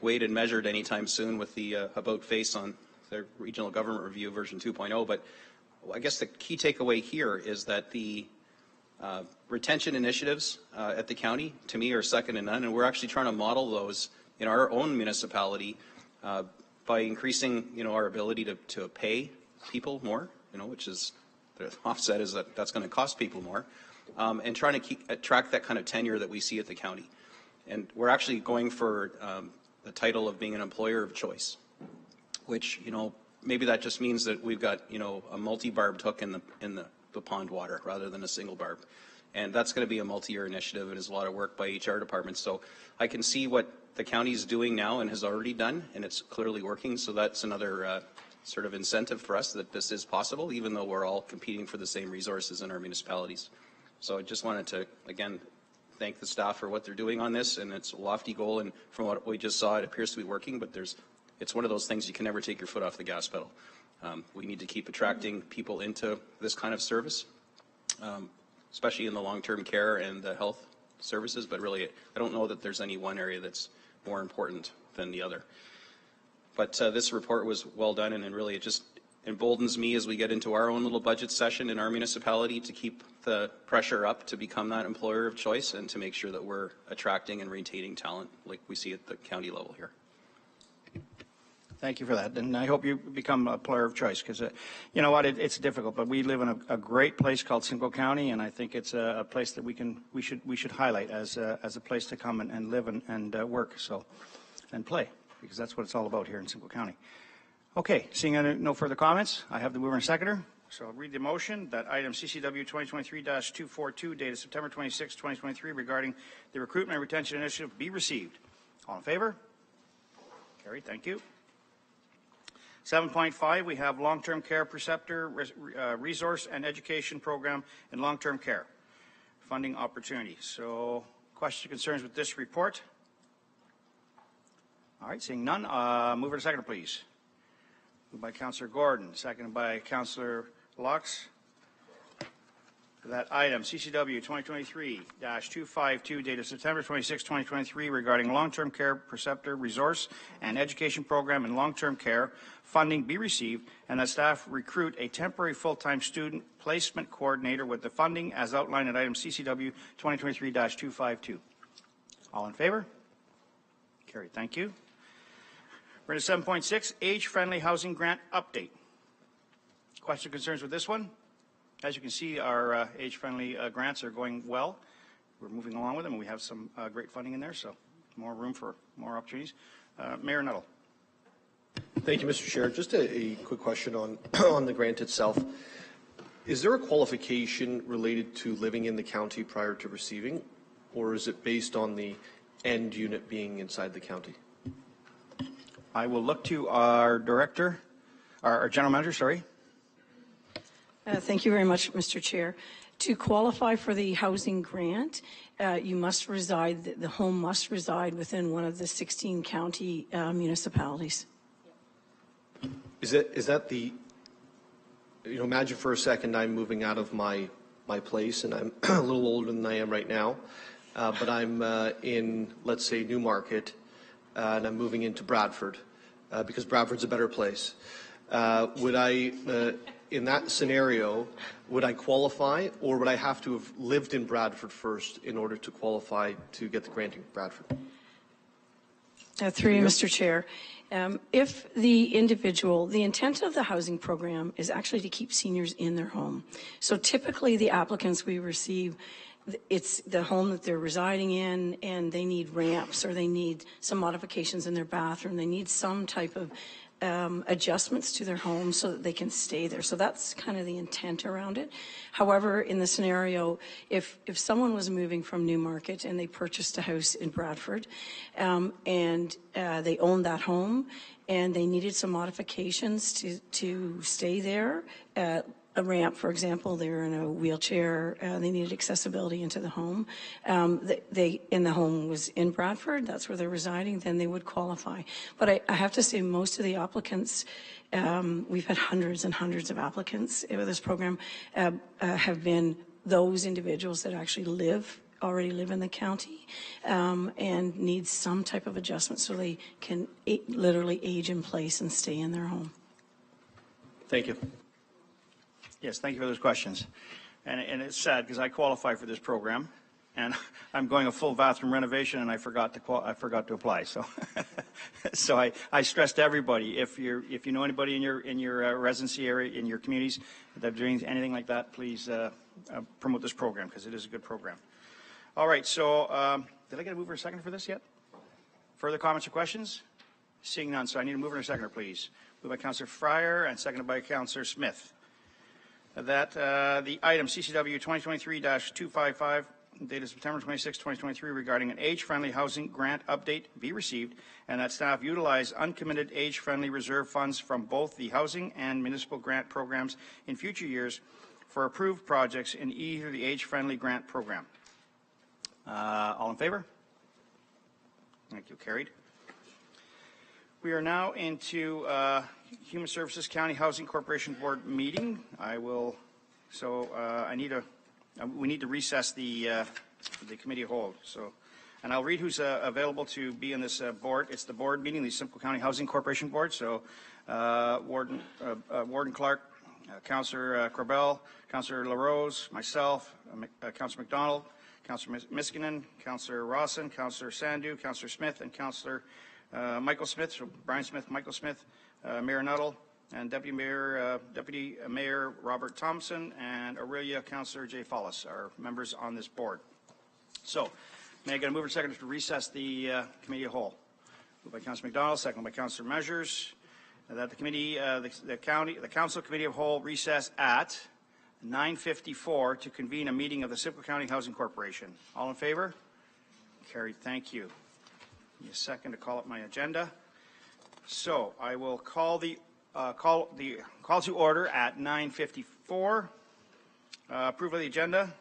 [SPEAKER 13] weighed and measured anytime soon with the about face on the Regional Government Review version 2.0. But I guess the key takeaway here is that the retention initiatives at the county, to me, are second to none, and we're actually trying to model those in our own municipality by increasing, our ability to pay people more, which is the offset is that that's going to cost people more, and trying to attract that kind of tenure that we see at the county. And we're actually going for the title of being an employer of choice, which, maybe that just means that we've got, a multi-barbed hook in the pond water rather than a single barb. And that's going to be a multi-year initiative, and is a lot of work by HR departments. So I can see what the county is doing now and has already done, and it's clearly working. So that's another sort of incentive for us that this is possible, even though we're all competing for the same resources in our municipalities. So I just wanted to, again, thank the staff for what they're doing on this, and it's a lofty goal. And from what we just saw, it appears to be working, but it's one of those things you can never take your foot off the gas pedal. We need to keep attracting people into this kind of service, especially in the long-term care and the health services, but really I don't know that there's any one area that's more important than the other. But this report was well done, and really it just emboldens me as we get into our own little budget session in our municipality to keep the pressure up to become that employer of choice and to make sure that we're attracting and retaining talent like we see at the county level here.
[SPEAKER 7] Thank you for that, and I hope you become a player of choice, because you know what, it's difficult, but we live in a great place called Simcoe County, and I think it's a place that we should highlight as a place to come and live and work, and play, because that's what it's all about here in Simcoe County. Okay, seeing no further comments, I have the mover and seconder. So I'll read the motion that item CCW 2023-242, dated September 26, 2023, regarding the Recruitment and Retention Initiative be received. All in favor? Carried. Thank you. 7.5, we have long-term care preceptor resource and education program in long-term care funding opportunities. So questions or concerns with this report? All right, seeing none, mover and seconder, please. Moved by Councillor Gordon, seconded by Councillor Laux. That item, CCW 2023-252, dated September 26, 2023, regarding long-term care preceptor resource and education program in long-term care funding be received, and that staff recruit a temporary full-time student placement coordinator with the funding as outlined in item CCW 2023-252. All in favor? Carried. Thank you. We're to 7.6, Age-Friendly Housing Grant Update. Questions or concerns with this one? As you can see, our age-friendly grants are going well. We're moving along with them, and we have some great funding in there, so more room for more opportunities. Mayor Nuttall.
[SPEAKER 18] Thank you, Mr. Chair. Just a quick question on, on the grant itself. Is there a qualification related to living in the county prior to receiving, or is it based on the end unit being inside the county?
[SPEAKER 7] I will look to our director, our general manager, sorry.
[SPEAKER 15] Thank you very much, Mr. Chair. To qualify for the housing grant, you must reside, the home must reside within one of the 16 county municipalities.
[SPEAKER 18] Is that the, imagine for a second I'm moving out of my place and I'm a little older than I am right now, but I'm in, let's say, Newmarket, and I'm moving into Bradford because Bradford's a better place. Would I, in that scenario, would I qualify, or would I have to have lived in Bradford first in order to qualify to get the grant in Bradford?
[SPEAKER 15] Through you, Mr. Chair. If the individual, the intent of the housing program is actually to keep seniors in their home. So typically the applicants we receive, it's the home that they're residing in, and they need ramps, or they need some modifications in their bathroom. They need some type of adjustments to their home so that they can stay there. So that's kind of the intent around it. However, in the scenario, if someone was moving from Newmarket and they purchased a house in Bradford, and they owned that home and they needed some modifications to stay there, a ramp, for example, they're in a wheelchair, they needed accessibility into the home. And the home was in Bradford, that's where they're residing, then they would qualify. But I have to say, most of the applicants, we've had hundreds and hundreds of applicants with this program, have been those individuals that actually already live in the county, and need some type of adjustment so they can literally age in place and stay in their home.
[SPEAKER 18] Thank you.
[SPEAKER 7] Yes, thank you for those questions. And it's sad because I qualify for this program, and I'm going a full bathroom renovation, and I forgot to apply. So, so I stress to everybody, if you know anybody in your residency area, in your communities that are doing anything like that, please promote this program, because it is a good program. All right. So did I get a mover and second for this yet? Further comments or questions? Seeing none. So I need a mover and a seconder, please. Moved by Councillor Fryer and seconded by Councillor Smith. That the item CCW 2023-255, dated September 26, 2023, regarding an age-friendly housing grant update be received, and that staff utilize uncommitted age-friendly reserve funds from both the housing and municipal grant programs in future years for approved projects in either the age-friendly grant program. All in favor? Thank you. Carried. We are now into Human Services County Housing Corporation Board meeting. We need to recess the committee of whole. So, and I'll read who's available to be in this board. It's the board meeting, the Simcoe County Housing Corporation Board. So, Warden Clark, Councillor Corbell, Councillor LaRose, myself, Councillor McDonald, Councillor Miskinen, Councillor Rawson, Councillor Sandu, Councillor Smith, and Councillor Michael Smith, so Brian Smith, Michael Smith, Mayor Nuttall, and Deputy Mayor Robert Thompson, and Aurelia Councillor Jay Follis are members on this board. So, may I get a mover and seconder to recess the committee of whole? Moved by Councillor McDonald, seconded by Councillor Measures. That the committee, the council committee of whole recess at 9:54 to convene a meeting of the Simcoe County Housing Corporation. All in favor? Carried. Thank you. Give me a second to call up my agenda. So I will call call to order at 9:54. Approval of the agenda.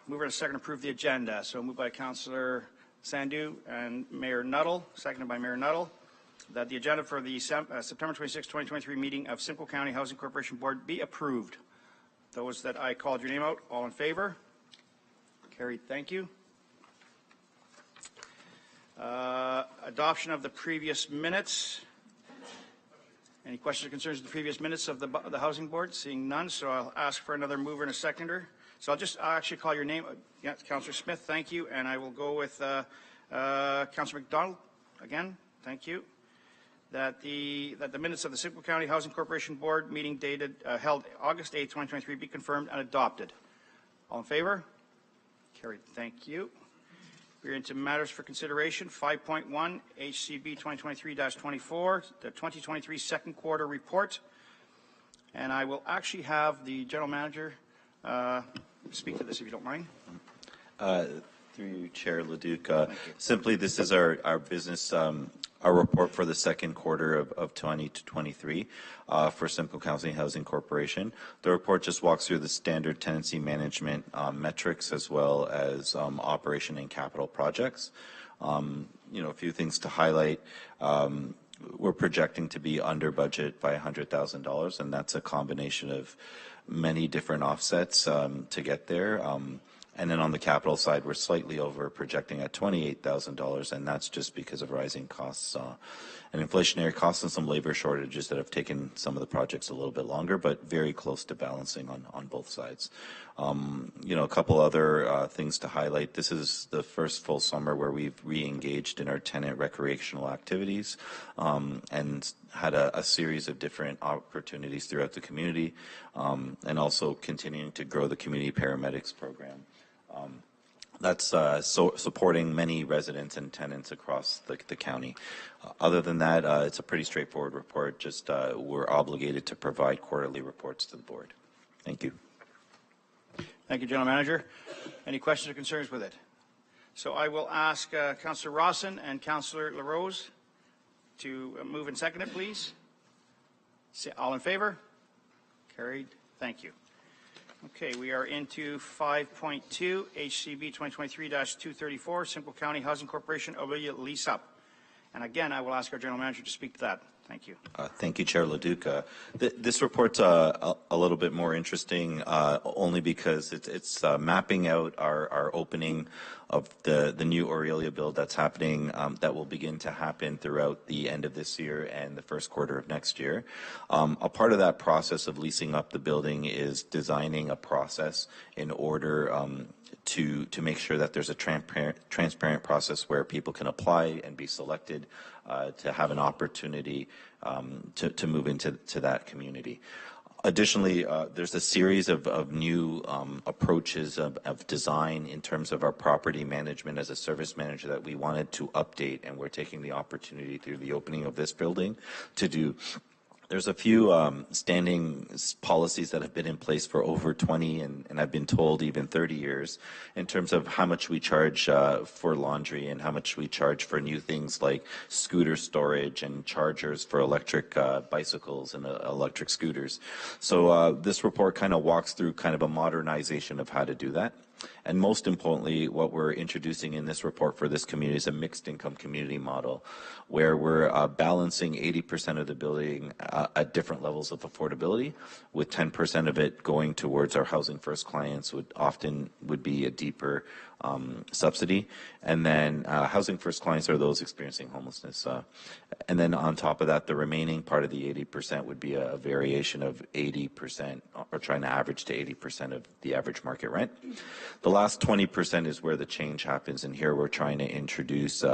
[SPEAKER 7] Mover and a second approve the agenda. So moved by Councillor Sandu and Mayor Nuttall, seconded by Mayor Nuttall, that the agenda for the September 26, 2023 meeting of Simcoe County Housing Corporation Board be approved. Those that I called your name out, all in favor? Carried. Thank you. Adoption of the previous minutes. Any questions or concerns with the previous minutes of the Housing Board? Seeing none, so I'll ask for another mover and a seconder So I'll actually call your name. Yeah, Councillor Smith, thank you. And I will go with Councillor McDonald again. Thank you. That the minutes of the Simcoe County Housing Corporation Board meeting held August 8, 2023 be confirmed and adopted. All in favor? Carried. Thank you. We're into matters for consideration. 5.1, HCB 2023-24, the 2023 second quarter report. And I will actually have the General Manager speak to this, if you don't mind.
[SPEAKER 19] Through you, Chair Leduc. Simply, this is our business, our report for the second quarter of 2023 for Simcoe County Housing Corporation. The report just walks through the standard tenancy management metrics as well as operation and capital projects. A few things to highlight. We're projecting to be under budget by $100,000, and that's a combination of many different offsets to get there. And then on the capital side, we're slightly over projecting at $28,000, and that's just because of rising costs and inflationary costs and some labor shortages that have taken some of the projects a little bit longer, but very close to balancing on both sides. A couple other things to highlight. This is the first full summer where we've re-engaged in our tenant recreational activities and had a series of different opportunities throughout the community, and also continuing to grow the community paramedics program. That's supporting many residents and tenants across the county. Other than that, it's a pretty straightforward report. Just we're obligated to provide quarterly reports to the board. Thank you.
[SPEAKER 7] Thank you, General Manager. Any questions or concerns with it? So I will ask Councillor Rawson and Councillor LaRose to move and second it, please. All in favor? Carried. Thank you. Okay, we are into 5.2, HCB 2023-234, Simcoe County Housing Corporation Orillia lease up. And again, I will ask our General Manager to speak to that. Thank you.
[SPEAKER 19] Thank you, Chair Leduc. This report's a little bit more interesting only because it's mapping out our opening of the new Orillia build that's happening, that will begin to happen throughout the end of this year and the first quarter of next year. A part of that process of leasing up the building is designing a process in order to make sure that there's a transparent process where people can apply and be selected to have an opportunity to move into that community. Additionally, there's a series of new approaches of design in terms of our property management as a service manager that we wanted to update, and we're taking the opportunity through the opening of this building to do. There's a few standing policies that have been in place for over 20 and I've been told even 30 years in terms of how much we charge for laundry and how much we charge for new things like scooter storage and chargers for electric bicycles and electric scooters. So this report kind of walks through kind of a modernization of how to do that. And most importantly, what we're introducing in this report for this community is a mixed income community model where we're balancing 80% of the building at different levels of affordability, with 10% of it going towards our Housing First clients, would be a deeper subsidy. And then Housing First clients are those experiencing homelessness. And then on top of that, the remaining part of the 80% would be a variation of 80%, or trying to average to 80% of the average market rent. The last 20% is where the change happens, and here we're trying to introduce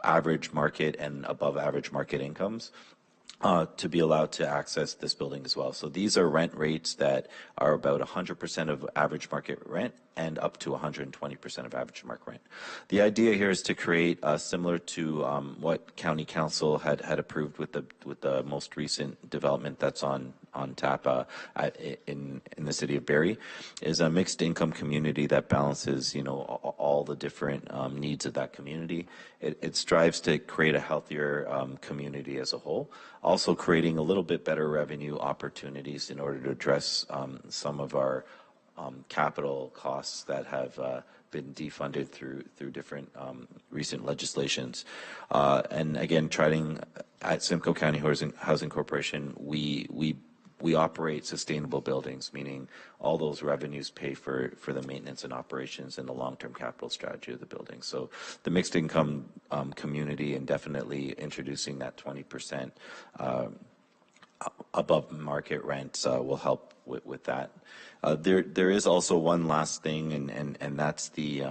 [SPEAKER 19] average market and above average market incomes to be allowed to access this building as well. So these are rent rates that are about 100% of average market rent and up to 120% of average market rent. The idea here is to create similar to what County Council had approved with the most recent development that's on tap in the city of Barrie, is a mixed income community that balances all the different needs of that community. It strives to create a healthier community as a whole, also creating a little bit better revenue opportunities in order to address some of our capital costs that have been defunded through different recent legislations. And again, trying at Simcoe County Housing Corporation, we operate sustainable buildings, meaning all those revenues pay for the maintenance and operations and the long-term capital strategy of the building. So the mixed income community, and definitely introducing that 20% above market rent will help with that. There is also one last thing, and that's the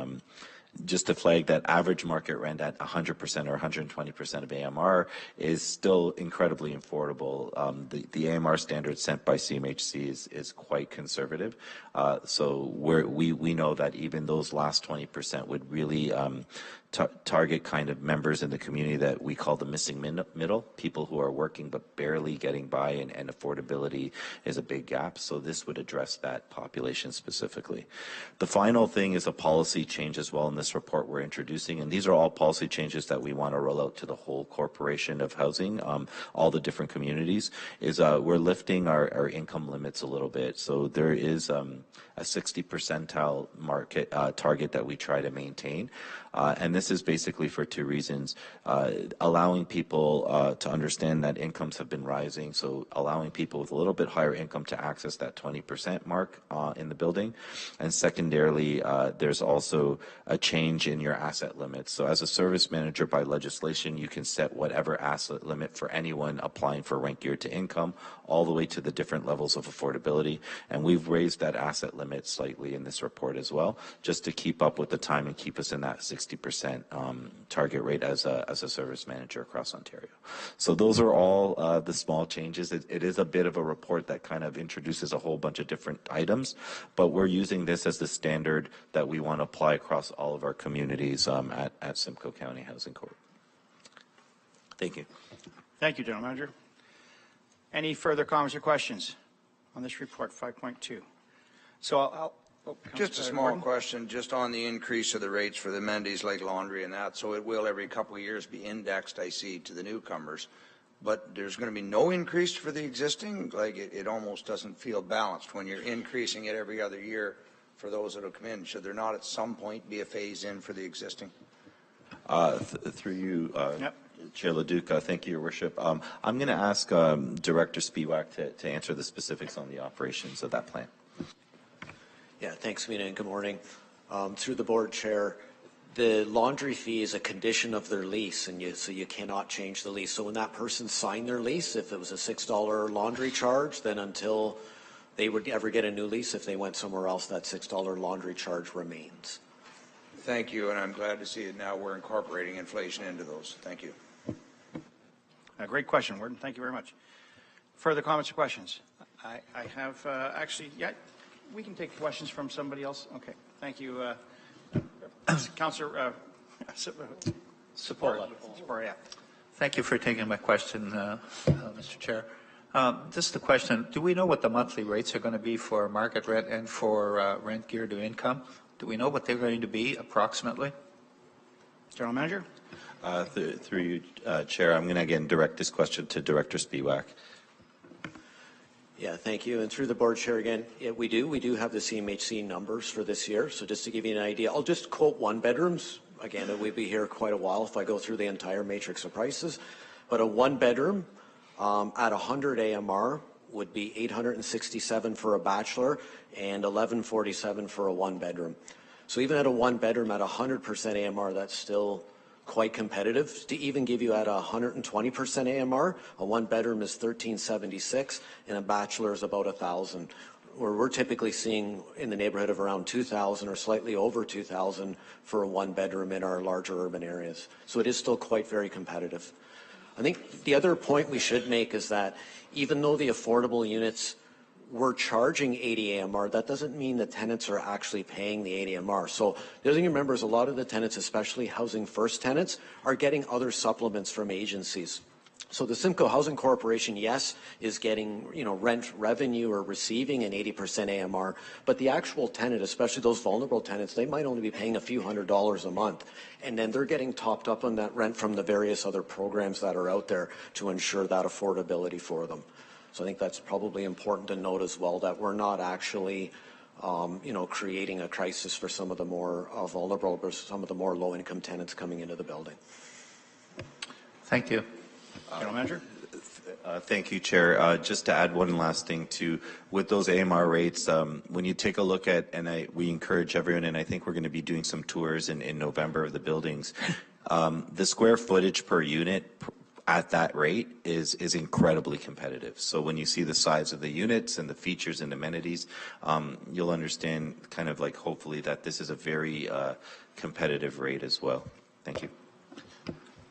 [SPEAKER 19] just to flag that average market rent at 100% or 120% of AMR is still incredibly affordable. The AMR standard sent by CMHC is quite conservative. So we know that even those last 20% would really target kind of members in the community that we call the missing middle, people who are working but barely getting by, and affordability is a big gap. So this would address that population specifically. The final thing is a policy change as well in this report we're introducing, and these are all policy changes that we want to roll out to the whole corporation of housing, all the different communities, is we're lifting our income limits a little bit. So there is a 60 percentile market target that we try to maintain. And this is basically for two reasons. Allowing people to understand that incomes have been rising, so allowing people with a little bit higher income to access that 20% mark in the building. And secondarily, there's also a change in your asset limits. So as a service manager, by legislation, you can set whatever asset limit for anyone applying for rent geared to income, all the way to the different levels of affordability. And we've raised that asset limit slightly in this report as well, just to keep up with the time and keep us in that 60% target rate as a service manager across Ontario. So those are all the small changes. It is a bit of a report that kind of introduces a whole bunch of different items, but we're using this as the standard that we want to apply across all of our communities at Simcoe County Housing Corp. Thank you.
[SPEAKER 7] Thank you, General Manager. Any further comments or questions on this report, 5.2? So
[SPEAKER 1] just a small question, just on the increase of the rates for the amenities like laundry and that. So it will every couple of years be indexed, I see, to the newcomers. But there's going to be no increase for the existing? Like it almost doesn't feel balanced when you're increasing it every other year for those that will come in. Should there not at some point be a phase in for the existing?
[SPEAKER 19] Through you, Chair Leduc, thank you, Your Worship. I'm going to ask Director Spiewak to answer the specifics on the operations of that plan.
[SPEAKER 20] Yeah, thanks, Mina, and good morning. Through the board chair, the laundry fee is a condition of their lease, and so you cannot change the lease. So when that person signed their lease, if it was a $6 laundry charge, then until they would ever get a new lease, if they went somewhere else, that $6 laundry charge remains.
[SPEAKER 1] Thank you, and I'm glad to see that now we're incorporating inflation into those. Thank you.
[SPEAKER 7] Great question, Warden. Thank you very much. Further comments or questions? I have actually, yeah, we can take questions from somebody else. Okay, thank you. Councillor
[SPEAKER 21] Sapola.
[SPEAKER 7] Yeah.
[SPEAKER 21] Thank you for taking my question, Mr. Chair. Just a question. Do we know what the monthly rates are going to be for market rent and for rent geared to income? Do we know what they're going to be approximately?
[SPEAKER 7] General Manager?
[SPEAKER 19] Through you, Chair, I'm going to again direct this question to Director Spiewak.
[SPEAKER 20] Yeah, thank you. And through the board chair again, we do have the CMHC numbers for this year. So just to give you an idea, I'll just quote one bedrooms. Again, we'll be here quite a while if I go through the entire matrix of prices. But a one bedroom at 100 AMR would be $867 for a bachelor and $1,147 for a one bedroom. So even at a one bedroom at 100% AMR, that's still quite competitive. To even give you at 120% AMR, a one bedroom is $1,376 and a bachelor is about $1,000. Where we're typically seeing in the neighborhood of around $2,000 or slightly over $2,000 for a one bedroom in our larger urban areas. So it is still quite very competitive. I think the other point we should make is that even though the affordable units we're charging 80 AMR, that doesn't mean the tenants are actually paying the 80 AMR. So the other thing to remember is a lot of the tenants, especially Housing First tenants, are getting other supplements from agencies. So the Simcoe Housing Corporation, yes, is getting rent revenue or receiving an 80% AMR, but the actual tenant, especially those vulnerable tenants, they might only be paying a few $100s a month, and then they're getting topped up on that rent from the various other programs that are out there to ensure that affordability for them. So I think that's probably important to note as well, that we're not actually, creating a crisis for some of the more vulnerable or some of the more low-income tenants coming into the building.
[SPEAKER 21] Thank you.
[SPEAKER 7] General Manager?
[SPEAKER 19] Thank you, Chair. Just to add one last thing with those AMR rates, when you take a look at, and we encourage everyone, and I think we're going to be doing some tours in November of the buildings, the square footage per unit at that rate is incredibly competitive. So when you see the size of the units and the features and amenities, you'll understand kind of like hopefully that this is a very competitive rate as well. Thank you.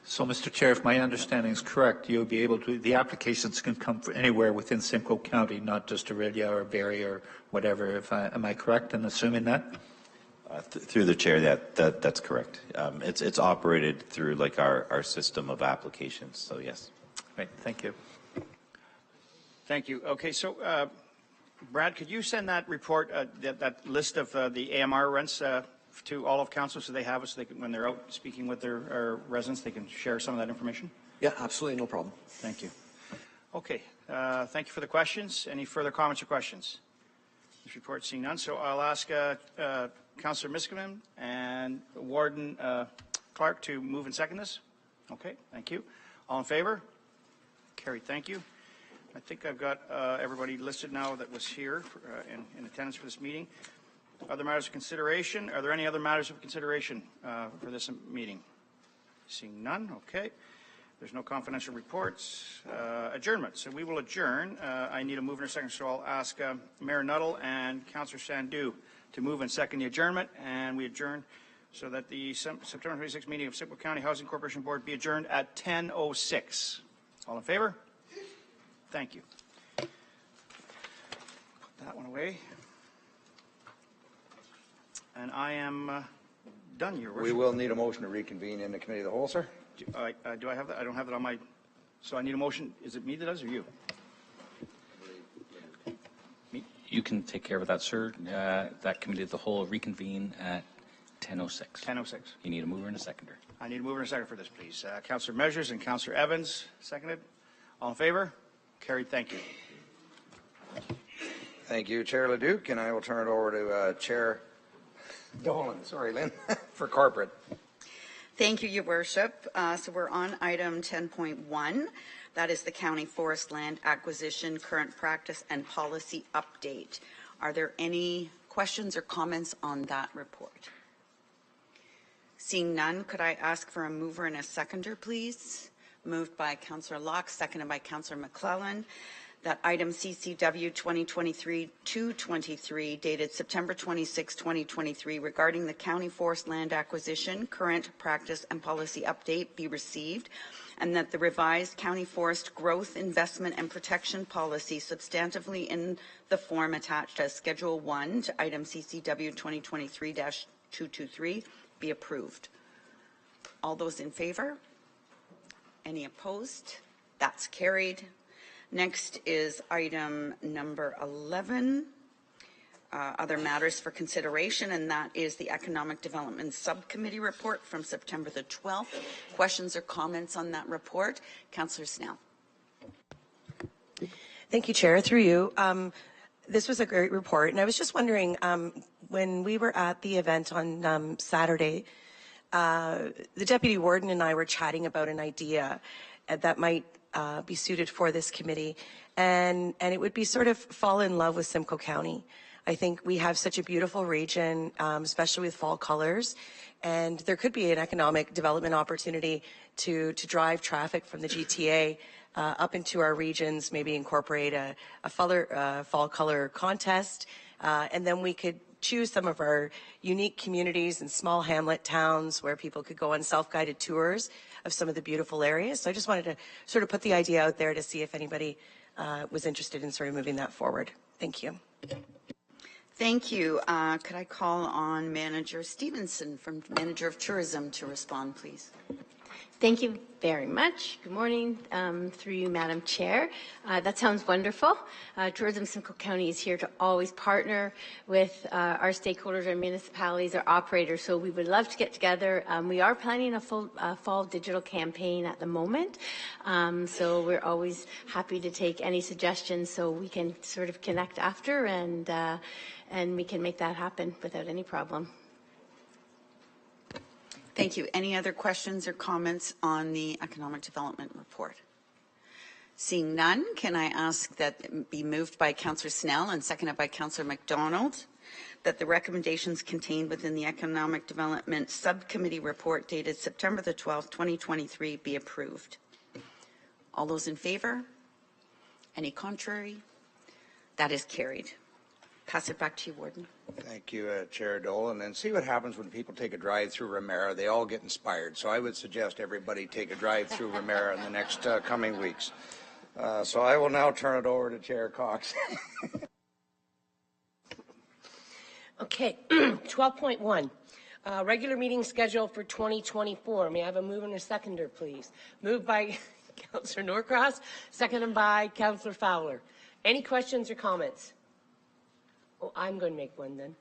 [SPEAKER 21] So, Mr. Chair, if my understanding is correct, you'll be able to, the applications can come from anywhere within Simcoe County, not just Orillia or Barrie or whatever. Am I correct in assuming that?
[SPEAKER 19] Through the chair, that's correct. It's operated through like our system of applications. So yes.
[SPEAKER 21] Right. Thank you.
[SPEAKER 7] Thank you. Okay, so Brad, could you send that report, that list of the AMR rents to all of council so they have it, so they can, when they're out speaking with their residents, they can share some of that information?
[SPEAKER 20] Yeah, absolutely, no problem.
[SPEAKER 7] Thank you. Okay, thank you for the questions. Any further comments or questions? This report seeing none, so I'll ask Councillor Miskinen and Warden Clark to move and second this. Okay, thank you. All in favor? Carried, thank you. I think I've got everybody listed now that was here for, in attendance for this meeting. Other matters of consideration? Are there any other matters of consideration for this meeting? Seeing none, okay. There's no confidential reports. Adjournment. So we will adjourn. I need a move and a second, so I'll ask Mayor Nuttall and Councillor Sandu to move and second the adjournment, and we adjourn so that the September 26th meeting of Simcoe County Housing Corporation Board be adjourned at 10:06. All in favor? Thank you. Put that one away. And I am done, Your Worship.
[SPEAKER 1] We will need a motion to reconvene in the Committee of the Whole, sir.
[SPEAKER 7] Do I have that? I don't have it on my... So I need a motion. Is it me that does or you?
[SPEAKER 2] Me? You can take care of that, sir. That Committee of the Whole reconvene at 10:06.
[SPEAKER 7] 10:06.
[SPEAKER 2] You need a mover and a seconder.
[SPEAKER 7] I need a mover and a seconder for this, please. Councillor Measures and Councillor Evans, seconded. All in favor? Carried. Thank you.
[SPEAKER 1] Thank you, Chair Leduc, and I will turn it over to Chair Dolan, sorry, Lynn, for corporate.
[SPEAKER 3] Thank you, Your Worship. So we're on item 10.1. That is the County Forest Land Acquisition Current Practice and Policy Update. Are there any questions or comments on that report? Seeing none, could I ask for a mover and a seconder, please? Moved by Councillor Locke, seconded by Councillor McClellan. That item CCW 2023-223 dated September 26, 2023 regarding the County Forest Land Acquisition Current Practice and Policy Update be received, and that the revised County Forest Growth, Investment and Protection Policy substantively in the form attached as Schedule 1 to item CCW 2023-223 be approved. All those in favor? Any opposed? That's carried. Next is item number 11, other matters for consideration, and that is the Economic Development Subcommittee report from September the 12th. Questions or comments on that report? Councillor Snell.
[SPEAKER 4] Thank you, Chair. Through you. This was a great report, and I was just wondering, when we were at the event on Saturday, the Deputy Warden and I were chatting about an idea that might be suited for this committee, and it would be sort of fall in love with Simcoe County. I think we have such a beautiful region, especially with fall colors, and there could be an economic development opportunity to drive traffic from the GTA up into our regions, maybe incorporate a fall color contest, and then we could choose some of our unique communities and small hamlet towns where people could go on self-guided tours of some of the beautiful areas. So I just wanted to sort of put the idea out there to see if anybody was interested in sort of moving that forward. Thank you.
[SPEAKER 3] Thank you. Could I call on Manager Stevenson from Manager of Tourism to respond, please?
[SPEAKER 22] Thank you very much. Good morning, through you, Madam Chair. That sounds wonderful. Tourism Simcoe County is here to always partner with our stakeholders, our municipalities, our operators, so we would love to get together. We are planning a full fall digital campaign at the moment, so we're always happy to take any suggestions so we can sort of connect after and we can make that happen without any problem.
[SPEAKER 3] Thank you. Any other questions or comments on the economic development report? Seeing none, can I ask that it be moved by Councillor Snell and seconded by Councillor MacDonald that the recommendations contained within the Economic Development Subcommittee report dated September the 12th, 2023 be approved? All those in favor? Any contrary? That is carried. Pass it back to you, Warden.
[SPEAKER 1] Thank you, Chair Dolan. And see what happens when people take a drive through Ramera. They all get inspired. So I would suggest everybody take a drive through Ramera in the next coming weeks. So I will now turn it over to Chair Cox.
[SPEAKER 6] Okay, 12.1. Regular meeting schedule for 2024. May I have a mover and a seconder, please? Moved by Councillor Norcross, seconded by Councillor Fowler. Any questions or comments? Oh, I'm going to make one then.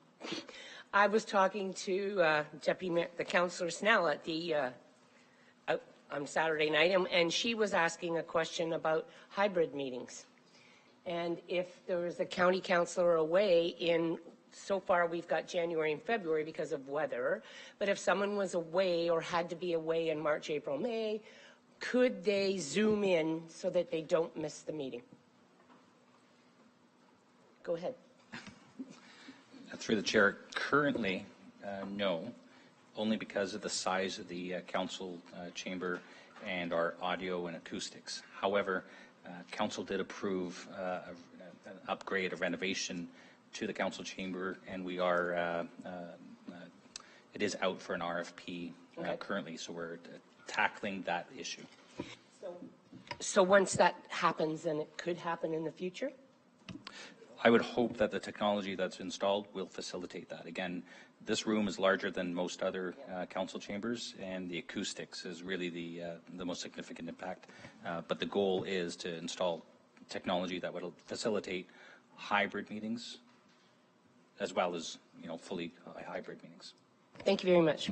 [SPEAKER 6] I was talking to the Councillor Snell at the on Saturday night, and she was asking a question about hybrid meetings. And if there was a county councillor away so far we've got January and February because of weather, but if someone was away or had to be away in March, April, May, could they Zoom in so that they don't miss the meeting? Go ahead.
[SPEAKER 2] Through the chair, currently, no, only because of the size of the council chamber and our audio and acoustics. However, council did approve an upgrade, a renovation to the council chamber, and we are, it is out for an RFP currently, so we're tackling that issue.
[SPEAKER 6] So once that happens, then it could happen in the future?
[SPEAKER 2] I would hope that the technology that's installed will facilitate that. Again, this room is larger than most other council chambers, and the acoustics is really the most significant impact. But the goal is to install technology that would facilitate hybrid meetings, as well as fully hybrid meetings.
[SPEAKER 6] Thank you very much.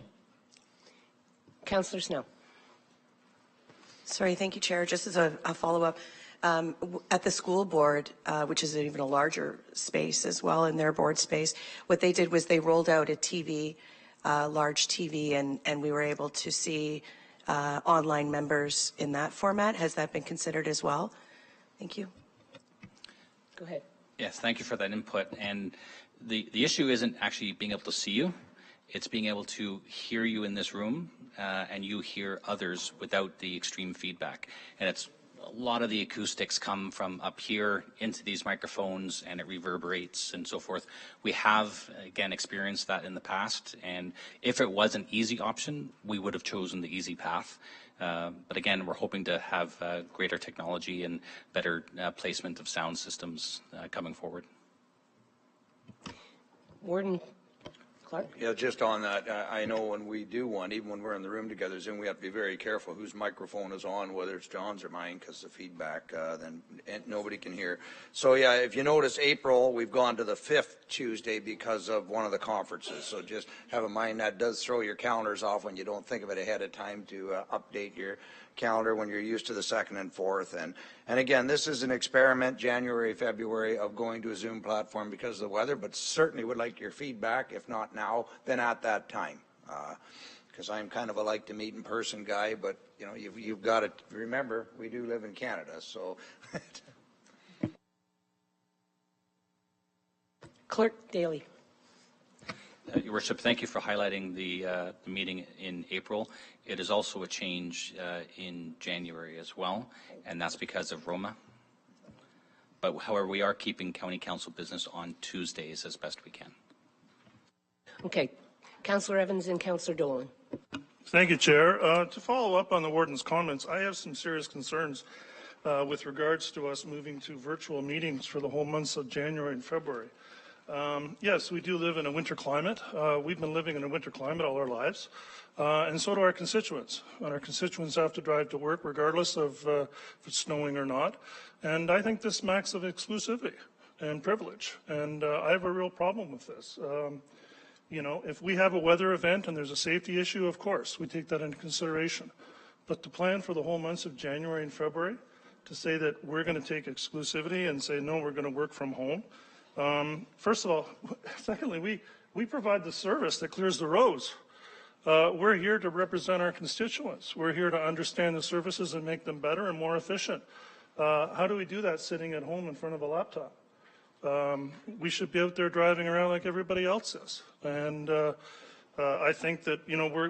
[SPEAKER 6] Councillor Snell.
[SPEAKER 4] Sorry, thank you, Chair. Just as a follow-up, at the school board, which is even a larger space as well in their board space, what they did was they rolled out a TV, large TV, and we were able to see online members in that format. Has that been considered as well? Thank you.
[SPEAKER 6] Go ahead.
[SPEAKER 2] Yes, thank you for that input. And the issue isn't actually being able to see you. It's being able to hear you in this room and you hear others without the extreme feedback. And it's a lot of the acoustics come from up here into these microphones, and it reverberates and so forth. We have, again, experienced that in the past, and if it was an easy option, we would have chosen the easy path. But again, we're hoping to have greater technology and better placement of sound systems coming forward.
[SPEAKER 6] Warden Clark?
[SPEAKER 1] Yeah, just on that, I know when we do one, even when we're in the room together, Zoom, we have to be very careful whose microphone is on, whether it's John's or mine, because the feedback, then nobody can hear. So yeah, if you notice, April, we've gone to the 5th Tuesday because of one of the conferences. So just have in mind that does throw your calendars off when you don't think of it ahead of time to update your calendar when you're used to the 2nd and 4th. And again, this is an experiment, January, February, of going to a Zoom platform because of the weather, but certainly would like your feedback, if not now, then at that time. Because I'm kind of a like to meet in person guy, but you've got to remember, we do live in Canada, so.
[SPEAKER 6] Clerk Daly.
[SPEAKER 2] Your Worship, thank you for highlighting the meeting in April. It is also a change in January as well, and that's because of Roma. But however, we are keeping County Council business on Tuesdays as best we can.
[SPEAKER 6] Okay. Councillor Evans and Councillor Dolan.
[SPEAKER 8] Thank you, Chair. To follow up on the Warden's comments, I have some serious concerns with regards to us moving to virtual meetings for the whole months of January and February. Yes, we do live in a winter climate. We've been living in a winter climate all our lives, and so do our constituents. And our constituents have to drive to work regardless of if it's snowing or not. And I think this smacks of exclusivity and privilege, and I have a real problem with this. If we have a weather event and there's a safety issue, of course, we take that into consideration. But to plan for the whole months of January and February, to say that we're going to take exclusivity and say, no, we're going to work from home, first of all, secondly, we provide the service that clears the roads. We're here to represent our constituents. We're here to understand the services and make them better and more efficient. How do we do that sitting at home in front of a laptop? We should be out there driving around like everybody else is. And I think that,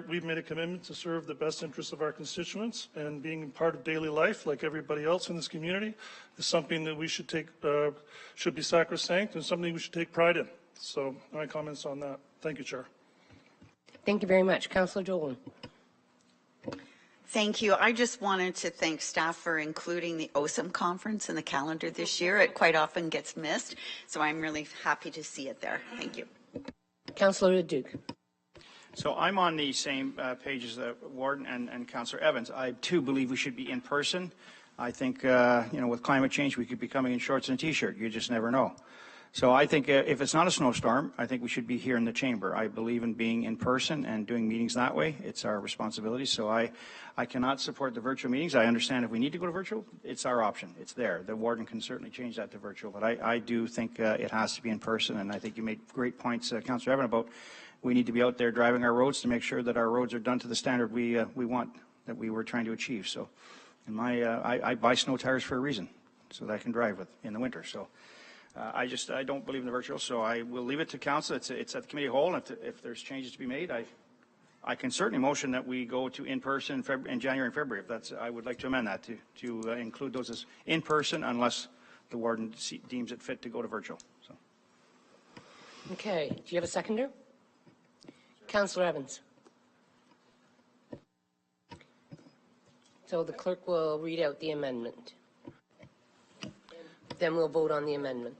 [SPEAKER 8] we've made a commitment to serve the best interests of our constituents, and being part of daily life like everybody else in this community is something that we should be sacrosanct and something we should take pride in. So my comments on that. Thank you, Chair.
[SPEAKER 6] Thank you very much. Councillor Dolan.
[SPEAKER 3] Thank you. I just wanted to thank staff for including the OSAM conference in the calendar this year. It quite often gets missed, so I'm really happy to see it there. Thank you.
[SPEAKER 6] Councillor Duke.
[SPEAKER 7] So I'm on the same page as the Warden and Councillor Evans. I too believe we should be in person. I think, with climate change, we could be coming in shorts and a T-shirt. You just never know. So I think if it's not a snowstorm, I think we should be here in the chamber. I believe in being in person and doing meetings that way. It's our responsibility. So I cannot support the virtual meetings. I understand if we need to go to virtual, it's our option. It's there. The Warden can certainly change that to virtual. But I do think it has to be in person. And I think you made great points, Councillor Evan, about we need to be out there driving our roads to make sure that our roads are done to the standard we want, that we were trying to achieve. So I buy snow tires for a reason, so that I can drive with in the winter. So I don't believe in the virtual, so I will leave it to council. It's at the committee whole, and if there's changes to be made, I can certainly motion that we go to in-person in January and February. I would like to amend that to include those as in-person unless the Warden deems it fit to go to virtual. So.
[SPEAKER 6] Okay. Do you have a seconder? Councillor Evans. So the clerk will read out the amendment. Then we'll vote on the amendment.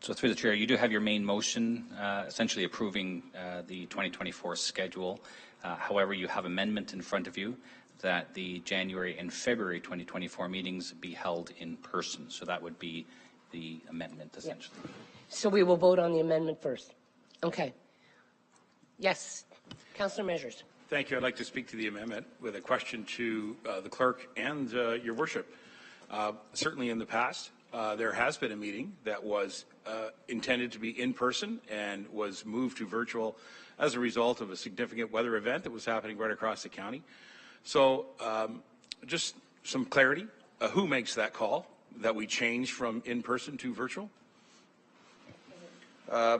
[SPEAKER 2] So through the chair, you do have your main motion essentially approving the 2024 schedule. However, you have amendment in front of you that the January and February 2024 meetings be held in person. So that would be the amendment essentially.
[SPEAKER 6] Yep. So we will vote on the amendment first. Okay. Yes. Councillor Measures.
[SPEAKER 9] Thank you. I'd like to speak to the amendment with a question to the clerk and your worship. Certainly in the past, there has been a meeting that was intended to be in person and was moved to virtual as a result of a significant weather event that was happening right across the county. So just some clarity, who makes that call that we change from in person to virtual?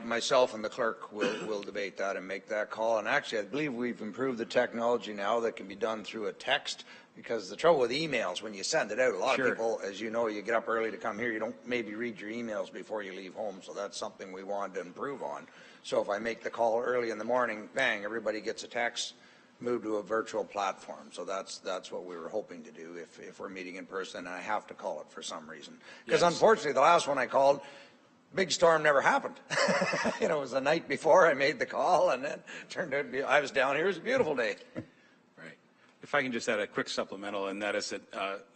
[SPEAKER 1] Myself and the clerk will debate that and make that call. And actually, I believe we've improved the technology now that can be done through a text, because the trouble with emails, when you send it out, a lot of people, as you know, you get up early to come here, you don't maybe read your emails before you leave home. So that's something we want to improve on. So if I make the call early in the morning, bang, everybody gets a text, move to a virtual platform. So that's what we were hoping to do if we're meeting in person, and I have to call it for some reason. Because unfortunately, the last one I called, big storm never happened. It was the night before I made the call, and then turned out to be, I was down here, it was a beautiful day.
[SPEAKER 9] Right. If I can just add a quick supplemental, and that is that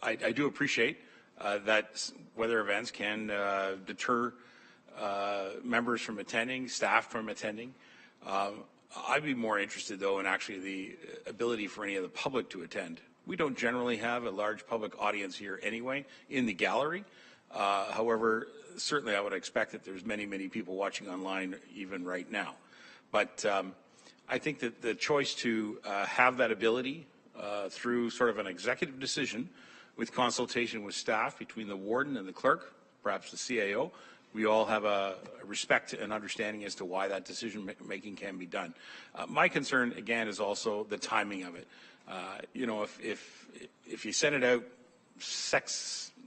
[SPEAKER 9] I do appreciate that weather events can deter members from attending, staff from attending. I'd be more interested, though, in actually the ability for any of the public to attend. We don't generally have a large public audience here anyway in the gallery. However, certainly I would expect that there's many, many people watching online even right now. But I think that the choice to have that ability through sort of an executive decision with consultation with staff between the warden and the clerk, perhaps the CAO, we all have a respect and understanding as to why that decision making can be done. My concern, again, is also the timing of it. If you send it out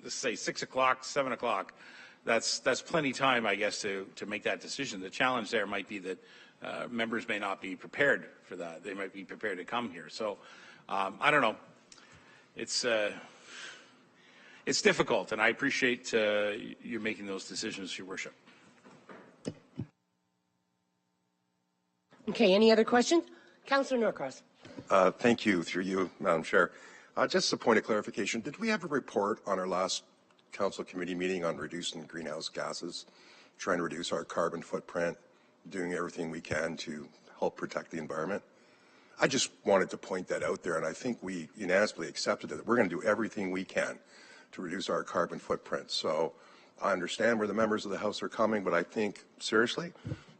[SPEAKER 9] let's say 6 o'clock, 7 o'clock, that's plenty time, I guess, to make that decision. The challenge there might be that members may not be prepared for that. They might be prepared to come here. So I don't know. It's difficult, and I appreciate you making those decisions, Your Worship.
[SPEAKER 6] Okay, any other questions? Councillor Norcross.
[SPEAKER 10] Thank you, through you, Madam Chair. Just a point of clarification, did we have a report on our last council committee meeting on reducing greenhouse gases, trying to reduce our carbon footprint, doing everything we can to help protect the environment? I just wanted to point that out there, and I think we unanimously accepted that we're going to do everything we can to reduce our carbon footprint. So I understand where the members of the House are coming, but I think, seriously,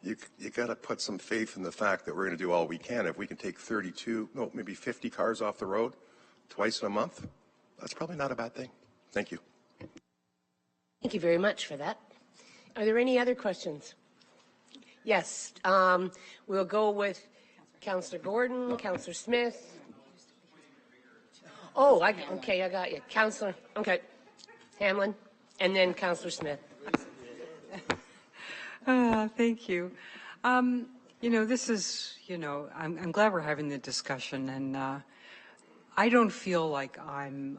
[SPEAKER 10] you got to put some faith in the fact that we're going to do all we can. If we can take maybe 50 cars off the road twice in a month, that's probably not a bad thing. Thank you.
[SPEAKER 6] Thank you very much for that. Are there any other questions? Yes. We'll go with Councillor Gordon, Councillor Smith. Oh, okay, I got you. Councillor, okay. Hamlin, and then Councillor Smith.
[SPEAKER 11] Thank you. You know, this is, you know, I'm glad we're having the discussion, and I don't feel like I'm,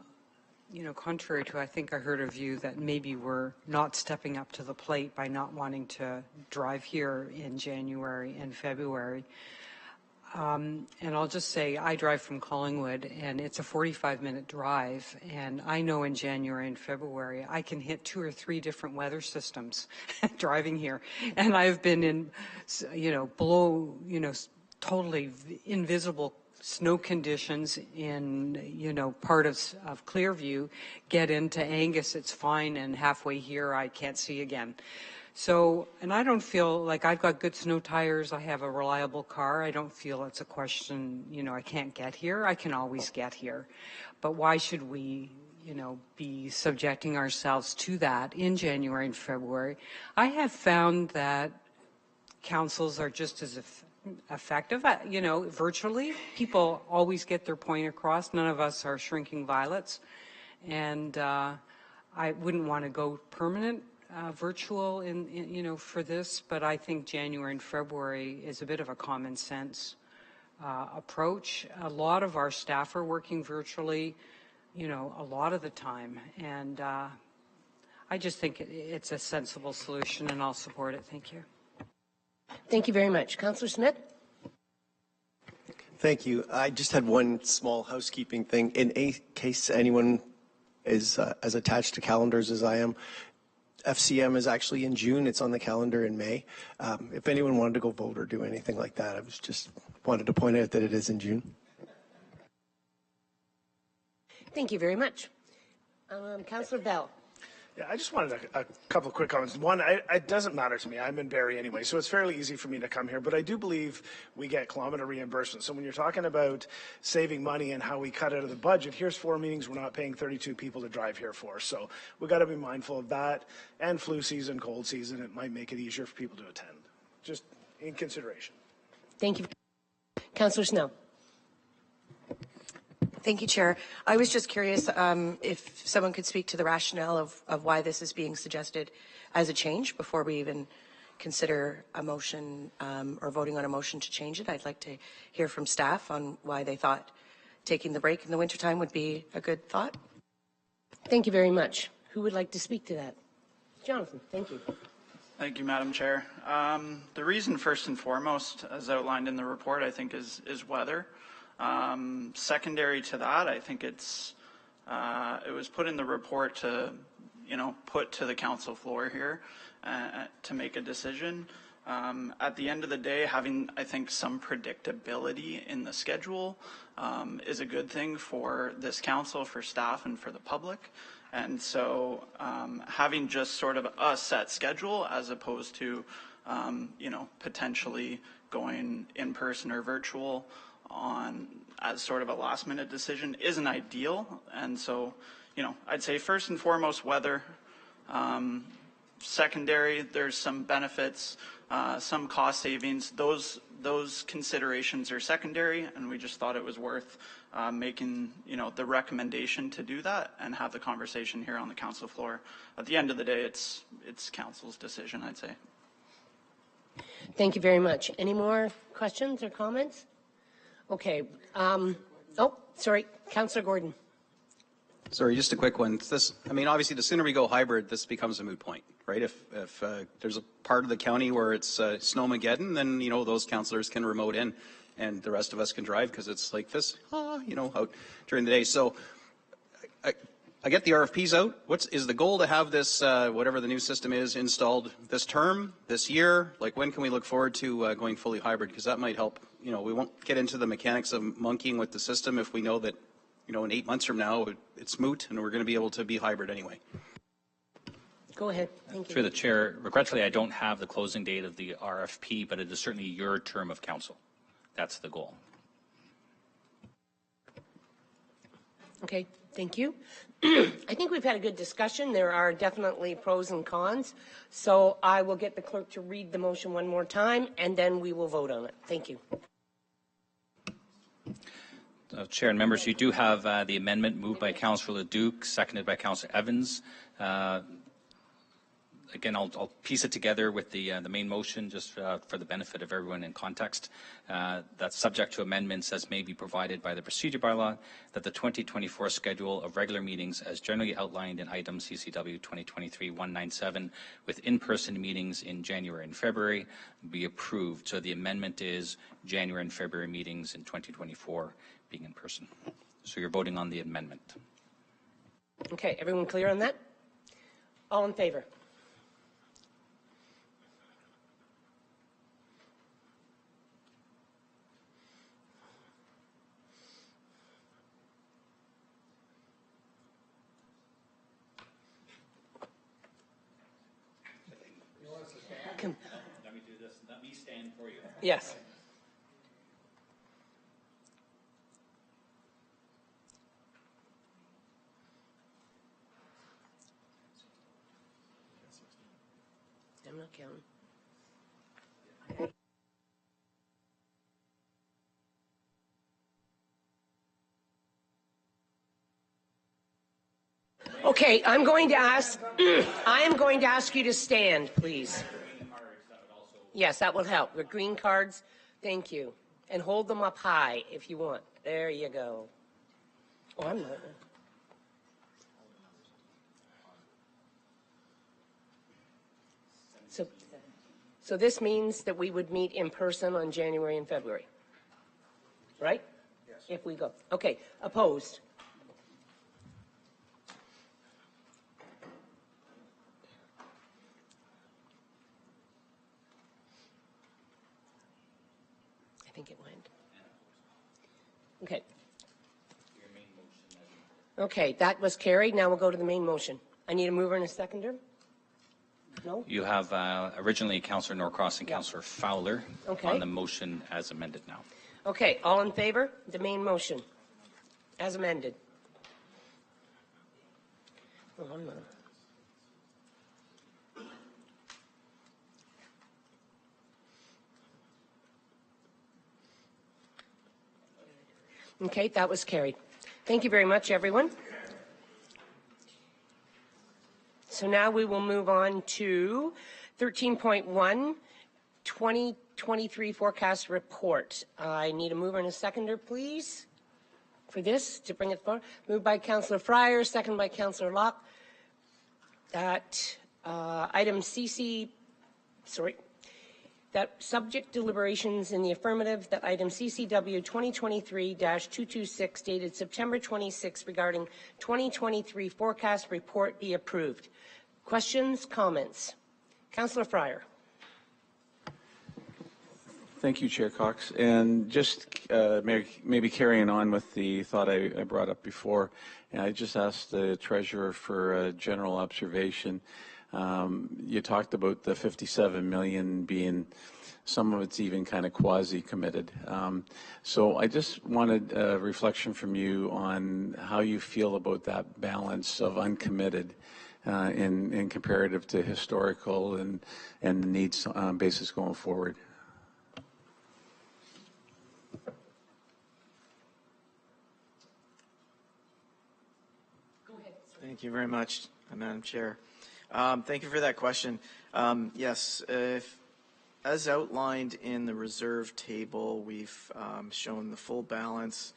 [SPEAKER 11] you know, contrary to, I think I heard a view that maybe we're not stepping up to the plate by not wanting to drive here in January and February. And I'll just say I drive from Collingwood, and it's a 45-minute drive, and I know in January and February I can hit 2 or 3 different weather systems driving here, and I've been in, you know, below, you know, totally invisible snow conditions in, you know, part of Clearview, get into Angus, it's fine, and halfway here I can't see again. So, and I don't feel like I've got good snow tires. I have a reliable car. I don't feel it's a question, you know, I can't get here. I can always get here. But why should we, you know, be subjecting ourselves to that in January and February? I have found that councils are just as effective, you know, virtually. People always get their point across. None of us are shrinking violets. And I wouldn't want to go permanent. Virtual in, you know, for this, but I think January and February is a bit of a common sense approach. A lot of our staff are working virtually, you know, a lot of the time, and I just think it's a sensible solution, and I'll support it. Thank you.
[SPEAKER 6] Thank you very much. Councillor Smith?
[SPEAKER 12] Thank you. I just had one small housekeeping thing. In case anyone is as attached to calendars as I am, FCM is actually in June. It's on the calendar in May. If anyone wanted to go vote or do anything like that, I was just wanted to point out that it is in June.
[SPEAKER 6] Thank you very much. Councillor Bell.
[SPEAKER 23] Yeah, I just wanted a couple of quick comments. One, it doesn't matter to me. I'm in Barrie anyway, so it's fairly easy for me to come here. But I do believe we get kilometer reimbursement. So when you're talking about saving money and how we cut out of the budget, here's 4 meetings we're not paying 32 people to drive here for. So we've got to be mindful of that. And flu season, cold season, it might make it easier for people to attend. Just in consideration.
[SPEAKER 6] Thank you. Councillor Snow.
[SPEAKER 4] Thank you, Chair. I was just curious if someone could speak to the rationale of why this is being suggested as a change before we even consider a motion or voting on a motion to change it. I'd like to hear from staff on why they thought taking the break in the wintertime would be a good thought.
[SPEAKER 6] Thank you very much. Who would like to speak to that? Jonathan, thank you.
[SPEAKER 24] Thank you, Madam Chair. The reason, first and foremost, as outlined in the report, I think is weather. Secondary to that, I think it was put in the report to, you know, put to the council floor here to make a decision. At the end of the day, having, I think, some predictability in the schedule is a good thing for this council, for staff, and for the public. And so having just sort of a set schedule as opposed to, you know, potentially going in person or virtual on as sort of a last minute decision isn't ideal. And so, you know, I'd say first and foremost weather. Secondary, there's some benefits, some cost savings. Those considerations are secondary, and we just thought it was worth making, you know, the recommendation to do that and have the conversation here on the council floor. At the end of the day, it's council's decision, I'd say.
[SPEAKER 6] Thank you very much. Any more questions or comments? Okay. Oh, sorry, Councillor Gordon.
[SPEAKER 13] Sorry, just a quick one. This, I mean, obviously, the sooner we go hybrid, this becomes a moot point, right? If there's a part of the county where it's snowmageddon, then, you know, those councillors can remote in, and the rest of us can drive because it's like this, you know, out during the day. So I get the RFPs out. Is the goal to have this, whatever the new system is, installed this term, this year? Like, when can we look forward to going fully hybrid? Because that might help. You know, we won't get into the mechanics of monkeying with the system if we know that, you know, in 8 months from now, it's moot and we're going to be able to be hybrid anyway.
[SPEAKER 6] Go ahead. Thank you.
[SPEAKER 2] Through the chair, regretfully, I don't have the closing date of the RFP, but it is certainly your term of council. That's the goal.
[SPEAKER 6] Okay. Thank you. I think we've had a good discussion. There are definitely pros and cons. So I will get the clerk to read the motion one more time, and then we will vote on it. Thank you.
[SPEAKER 2] Chair and members, you do have the amendment moved by Councillor Leduc, seconded by Councillor Evans. Again, I'll piece it together with the main motion just for the benefit of everyone in context. That's subject to amendments as may be provided by the procedure bylaw, that the 2024 schedule of regular meetings as generally outlined in item CCW 2023-197 with in-person meetings in January and February be approved. So the amendment is January and February meetings in 2024 being in person. So you're voting on the amendment.
[SPEAKER 6] Okay, everyone clear on that? All in favor?
[SPEAKER 2] Let me do this. Let me stand for you.
[SPEAKER 6] Yes. I'm not counting. Okay, I'm going to ask. I am going to ask you to stand, please. Yes, that will help. The green cards, thank you. And hold them up high if you want. There you go. Oh, I'm not. So this means that we would meet in person on January and February, right? Yes. If we go. Okay, opposed? I think it went. Okay. Okay, that was carried. Now we'll go to the main motion. I need a mover and a seconder. No?
[SPEAKER 2] You have originally Councillor Norcross and Councillor Fowler on the motion as amended now.
[SPEAKER 6] Okay, all in favor? The main motion as amended. Oh, I'm not. Okay, that was carried. Thank you very much, everyone. So now we will move on to 13.1, 2023 forecast report. I need a mover and a seconder, please, for this to bring it forward. Moved by Councillor Fryer, second by Councillor Locke. That item that subject deliberations in the affirmative, that item CCW 2023-226 dated September 26 regarding 2023 forecast report be approved. Questions, comments? Councillor Fryer.
[SPEAKER 5] Thank you, Chair Cox. And just maybe carrying on with the thought I brought up before, and I just asked the Treasurer for a general observation. You talked about the $57 million being, some of it's even kind of quasi-committed. So I just wanted a reflection from you on how you feel about that balance of uncommitted in comparative to historical and the needs basis going forward.
[SPEAKER 14] Thank you very much, Madam Chair. Thank you for that question. Yes, as outlined in the reserve table, we've shown the full balance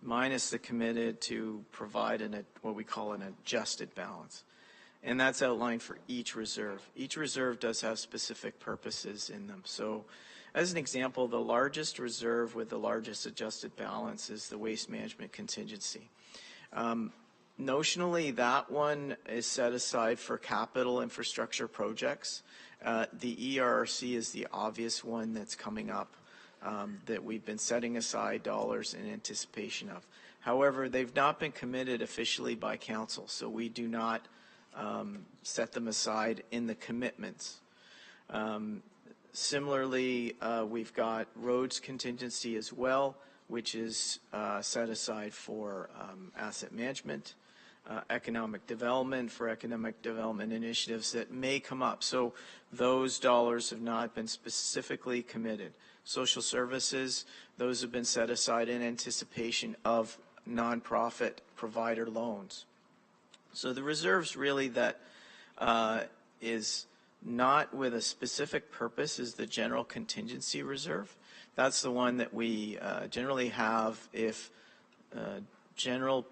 [SPEAKER 14] minus the committed to provide what we call an adjusted balance. And that's outlined for each reserve. Each reserve does have specific purposes in them. So as an example, the largest reserve with the largest adjusted balance is the waste management contingency. Notionally, that one is set aside for capital infrastructure projects. The ERRC is the obvious one that's coming up that we've been setting aside dollars in anticipation of. However, they've not been committed officially by Council, so we do not set them aside in the commitments. Similarly, we've got roads contingency as well, which is set aside for asset management. economic development initiatives that may come up. So those dollars have not been specifically committed. Social services, those have been set aside in anticipation of nonprofit provider loans. So the reserves really that is not with a specific purpose is the general contingency reserve. That's the one that we generally have if general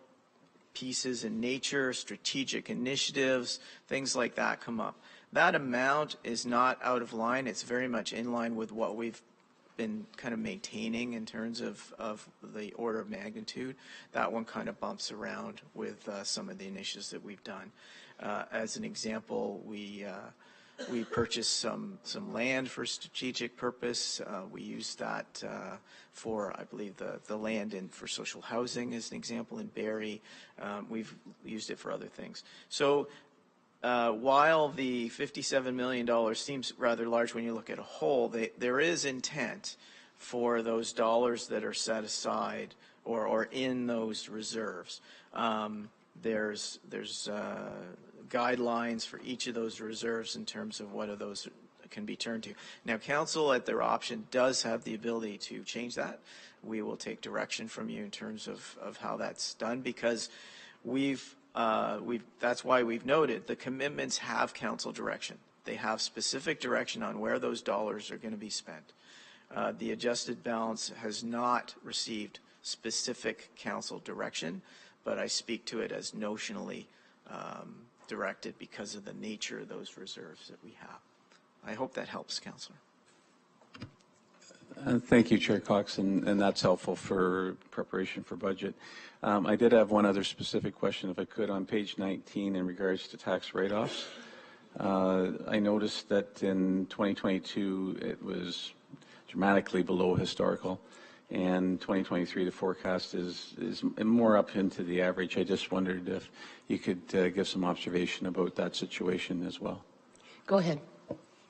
[SPEAKER 14] pieces in nature, strategic initiatives, things like that come up. That amount is not out of line. It's very much in line with what we've been kind of maintaining in terms of the order of magnitude. That one kind of bumps around with some of the initiatives that we've done. As an example, we purchased some land for strategic purpose. We used that for, I believe, the land for social housing as an example in Barrie. We've used it for other things. So while the $57 million seems rather large when you look at a whole, there is intent for those dollars that are set aside or in those reserves. There's guidelines for each of those reserves in terms of what of those can be turned to. Now, Council, at their option, does have the ability to change that. We will take direction from you in terms of how that's done, because that's why we've noted the commitments have Council direction. They have specific direction on where those dollars are going to be spent. The adjusted balance has not received specific Council direction, but I speak to it as notionally directed because of the nature of those reserves that we have. I hope that helps, Councillor.
[SPEAKER 5] Thank you, Chair Cox, and that's helpful for preparation for budget. I did have one other specific question, if I could, on page 19 in regards to tax write-offs. I noticed that in 2022 it was dramatically below historical, and 2023 the forecast is more up into the average. I just wondered if you could give some observation about that situation as well.
[SPEAKER 6] Go ahead.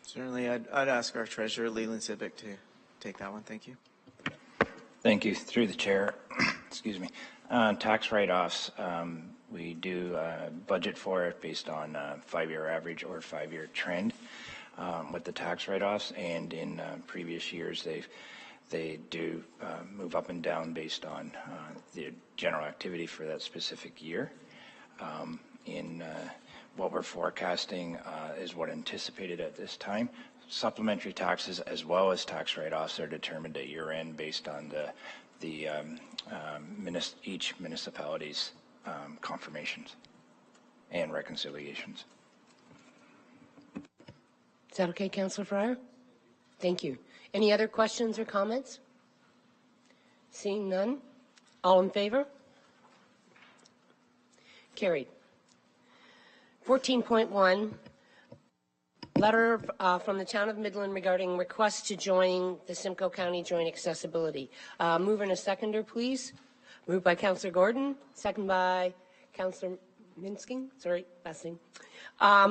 [SPEAKER 14] Certainly, I'd ask our Treasurer, Leland Sibic, to take that one. Thank you.
[SPEAKER 15] Thank you. Through the chair, excuse me. Tax write-offs, we do budget for it based on 5-year average or 5-year trend with the tax write-offs, and in previous years they do move up and down based on the general activity for that specific year. What we're forecasting is what anticipated at this time. Supplementary taxes as well as tax write-offs are determined at year-end based on each municipality's confirmations and reconciliations.
[SPEAKER 6] Is that okay, Councillor Fryer? Thank you. Any other questions or comments? Seeing none. All in favor? Carried. 14.1, letter from the Town of Midland regarding request to join the Simcoe County Joint Accessibility. Mover and a seconder, please. Moved by Councillor Gordon, second by Councillor Minsking. Sorry, last name.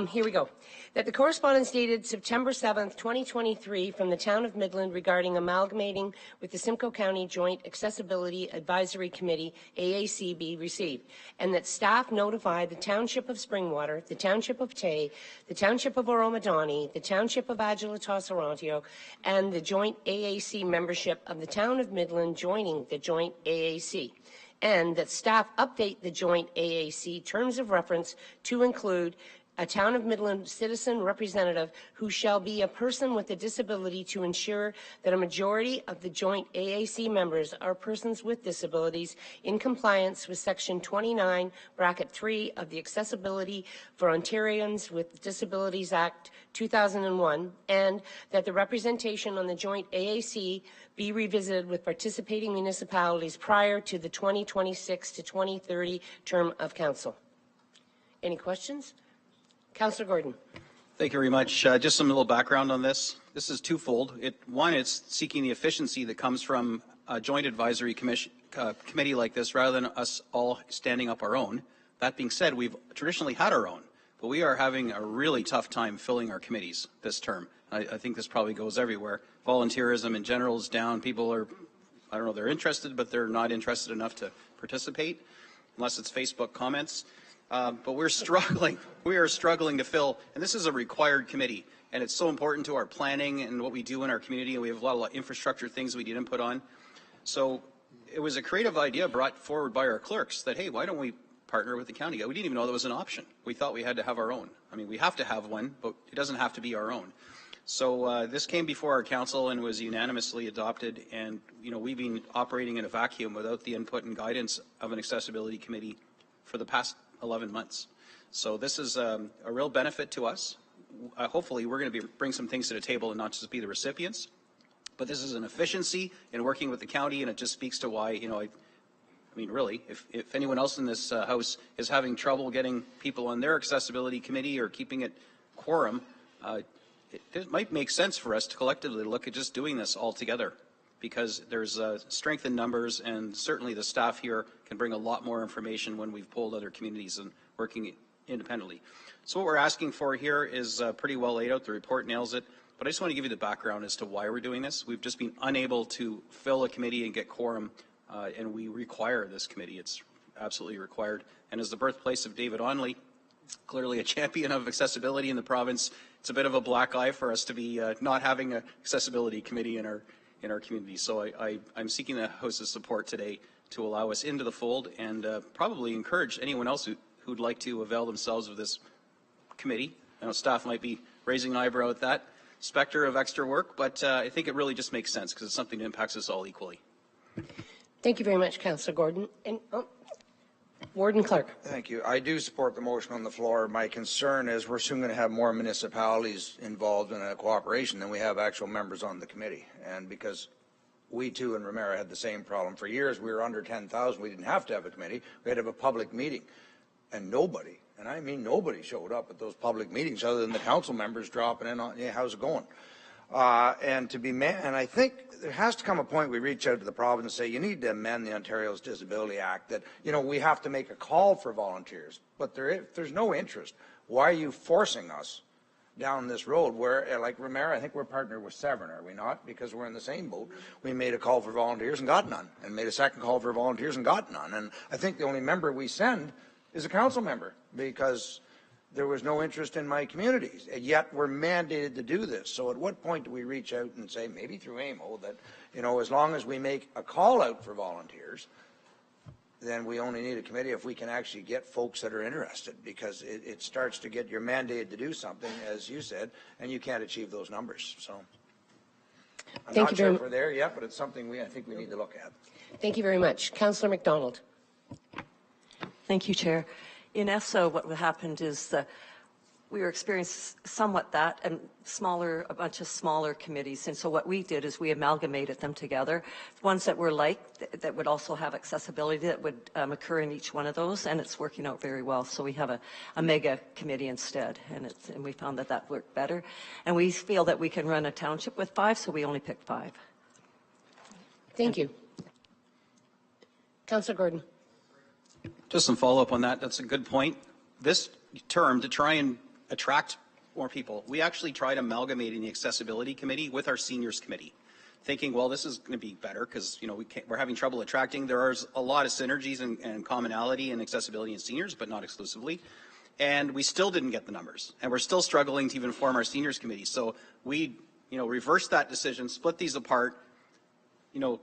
[SPEAKER 6] Here we go. That the correspondence dated September 7th, 2023 from the Town of Midland regarding amalgamating with the Simcoe County Joint Accessibility Advisory Committee, AAC, be received, and that staff notify the Township of Springwater, the Township of Tay, the Township of Oromadani, the Township of Agilitoss-Oronto, and the joint AAC membership of the Town of Midland joining the joint AAC. And that staff update the joint AAC terms of reference to include a Town of Midland citizen representative who shall be a person with a disability to ensure that a majority of the joint AAC members are persons with disabilities in compliance with Section 29(3) of the Accessibility for Ontarians with Disabilities Act 2001, and that the representation on the joint AAC be revisited with participating municipalities prior to the 2026 to 2030 term of council. Any questions? Councillor Gordon.
[SPEAKER 13] Thank you very much. Just some little background on this. This is twofold. One, it's seeking the efficiency that comes from a joint advisory committee like this rather than us all standing up our own. That being said, we've traditionally had our own, but we are having a really tough time filling our committees this term. I think this probably goes everywhere. Volunteerism in general is down. People are, I don't know, they're interested, but they're not interested enough to participate unless it's Facebook comments. but we're struggling. We are struggling to fill, and this is a required committee, and it's so important to our planning and what we do in our community, and we have a lot of infrastructure things we need input on. So it was a creative idea brought forward by our clerks that, hey, why don't we partner with the county? We didn't even know that was an option. We thought we had to have our own. I mean, we have to have one, but it doesn't have to be our own. So this came before our council and was unanimously adopted, and we've been operating in a vacuum without the input and guidance of an accessibility committee for the past 11 months. So this is a real benefit to us. Hopefully we're going to bring some things to the table and not just be the recipients, but this is an efficiency in working with the county, and it just speaks to why, I mean, really, if anyone else in this House is having trouble getting people on their accessibility committee or keeping it quorum, it might make sense for us to collectively look at just doing this all together, because there's strength in numbers, and certainly the staff here can bring a lot more information when we've polled other communities and working independently. So what we're asking for here is pretty well laid out. The report nails it. But I just want to give you the background as to why we're doing this. We've just been unable to fill a committee and get quorum, and we require this committee. It's absolutely required. And as the birthplace of David Onley, clearly a champion of accessibility in the province, it's a bit of a black eye for us to be not having an accessibility committee in our community. So I'm seeking the House's support today to allow us into the fold, and probably encourage anyone else who'd like to avail themselves of this committee. I know staff might be raising an eyebrow at that specter of extra work, but I think it really just makes sense because it's something that impacts us all equally.
[SPEAKER 6] Thank you very much, Councillor Gordon. And Warden Clark.
[SPEAKER 1] Thank you. I do support the motion on the floor. My concern is we're soon going to have more municipalities involved in a cooperation than we have actual members on the committee. And because we too in Ramera had the same problem for years, we were under 10,000. We didn't have to have a committee. We had to have a public meeting, and nobody, and I mean nobody, showed up at those public meetings other than the council members dropping in on, yeah, how's it going? And I think there has to come a point we reach out to the province and say, you need to amend the Ontario's Disability Act, that, we have to make a call for volunteers. But if there's no interest, why are you forcing us down this road where, like Ramera, I think we're partnered with Severn, are we not? Because we're in the same boat. We made a call for volunteers and got none, and made a second call for volunteers and got none. And I think the only member we send is a council member, because there was no interest in my communities, and yet we're mandated to do this. So at what point do we reach out and say, maybe through AMO, that, as long as we make a call out for volunteers, then we only need a committee if we can actually get folks that are interested, because it starts to get, you're mandated to do something, as you said, and you can't achieve those numbers. So I'm not sure if we're there yet, but it's something I think we need to look at.
[SPEAKER 6] Thank you very much. Councillor MacDonald.
[SPEAKER 16] Thank you, Chair. In ESO, what happened is that we were experiencing somewhat that, and a bunch of smaller committees. And so what we did is we amalgamated them together. Ones that were that would also have accessibility that would occur in each one of those, and it's working out very well. So we have a mega committee instead, and we found that worked better. And we feel that we can run a township with 5, so we only picked 5.
[SPEAKER 6] Thank you. Councillor Gordon.
[SPEAKER 13] Just some follow-up on that. That's a good point. This term, to try and attract more people, we actually tried amalgamating the accessibility committee with our seniors committee, thinking, well, this is going to be better because we're having trouble attracting. There are a lot of synergies and commonality in accessibility and seniors, but not exclusively. And we still didn't get the numbers, and we're still struggling to even form our seniors committee. So we, reversed that decision, split these apart,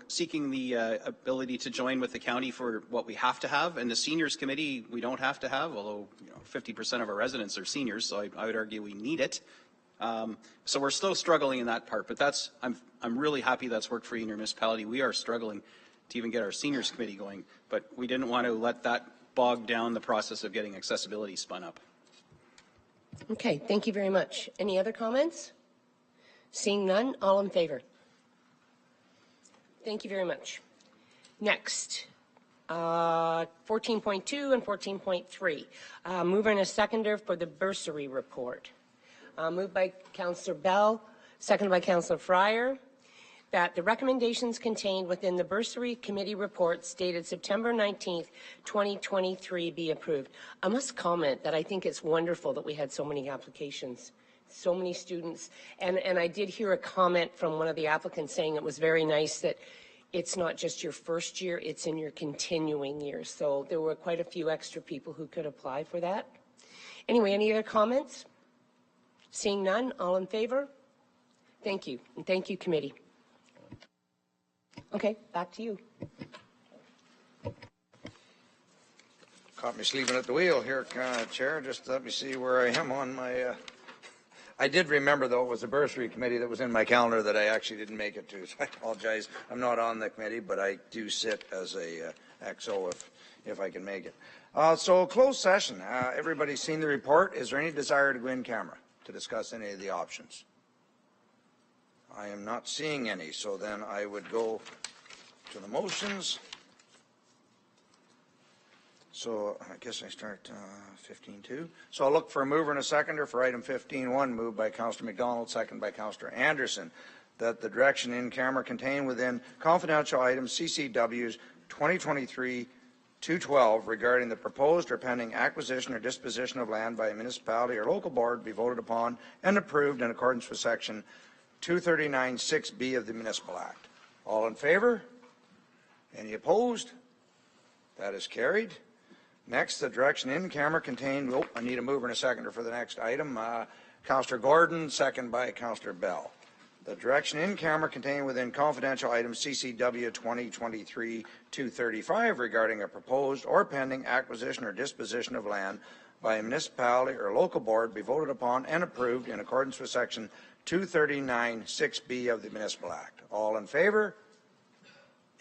[SPEAKER 13] seeking the ability to join with the county for what we have to have. And the seniors committee, we don't have to have, although 50% of our residents are seniors, so I would argue we need it. So we're still struggling in that part, but I'm really happy that's worked for you in your municipality. We are struggling to even get our seniors committee going, but we didn't want to let that bog down the process of getting accessibility spun up.
[SPEAKER 6] Okay, thank you very much. Any other comments? Seeing none, all in favor? Thank you very much. Next, 14.2 and 14.3. Mover and a seconder for the bursary report. Moved by Councillor Bell, seconded by Councillor Fryer, that the recommendations contained within the bursary committee reports dated September 19th, 2023 be approved. I must comment that I think it's wonderful that we had so many applications, so many students, and I did hear a comment from one of the applicants saying it was very nice that it's not just your first year, it's in your continuing years. So there were quite a few extra people who could apply for that. Anyway, any other comments? Seeing none, all in favor? Thank you, and thank you, committee. Okay, back to you.
[SPEAKER 1] Caught me sleeping at the wheel here, Chair. Just let me see where I am on my... I did remember, though, it was the bursary committee that was in my calendar that I actually didn't make it to, so I apologize. I'm not on the committee, but I do sit as a XO if I can make it. So closed session. Everybody's seen the report. Is there any desire to go in camera to discuss any of the options? I am not seeing any, so then I would go to the motions. So I guess I start 15.2. So I'll look for a mover and a seconder for item 15.1, moved by Councillor McDonald, second by Councillor Anderson, that the direction in camera contained within confidential items CCWs 2023-212 regarding the proposed or pending acquisition or disposition of land by a municipality or local board be voted upon and approved in accordance with section 239(6)(b) of the Municipal Act. All in favor? Any opposed? That is carried. Next, the direction in camera contained, I need a mover and a seconder for the next item. Councillor Gordon, second by Councillor Bell. The direction in camera contained within confidential items CCW 2023-235 regarding a proposed or pending acquisition or disposition of land by a municipality or local board be voted upon and approved in accordance with section 239(6)(b) of the Municipal Act. All in favor?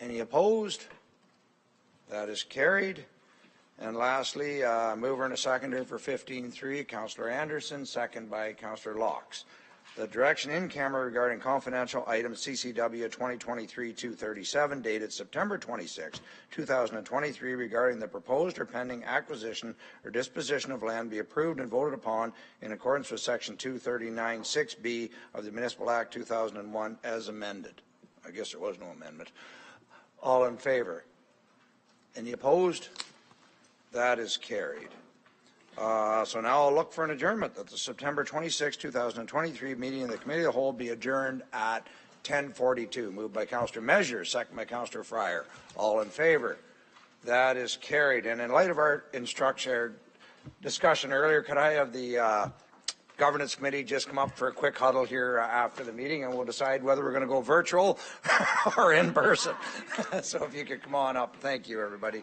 [SPEAKER 1] Any opposed? That is carried. And lastly, mover and a seconder for 15.3, Councillor Anderson, second by Councillor Laux. The direction in camera regarding confidential items CCW 2023-237 dated September 26, 2023 regarding the proposed or pending acquisition or disposition of land be approved and voted upon in accordance with section 239(6)(b) of the Municipal Act 2001 as amended. I guess there was no amendment. All in favor? Any opposed? That is carried. So now I'll look for an adjournment that the September 26, 2023 meeting of the Committee of the Whole be adjourned at 10:42. Moved by Councillor Measure, second by Councillor Fryer. All in favor? That is carried. And in light of our discussion earlier, could I have the Governance Committee just come up for a quick huddle here after the meeting, and we'll decide whether we're going to go virtual or in person. So if you could come on up. Thank you, everybody.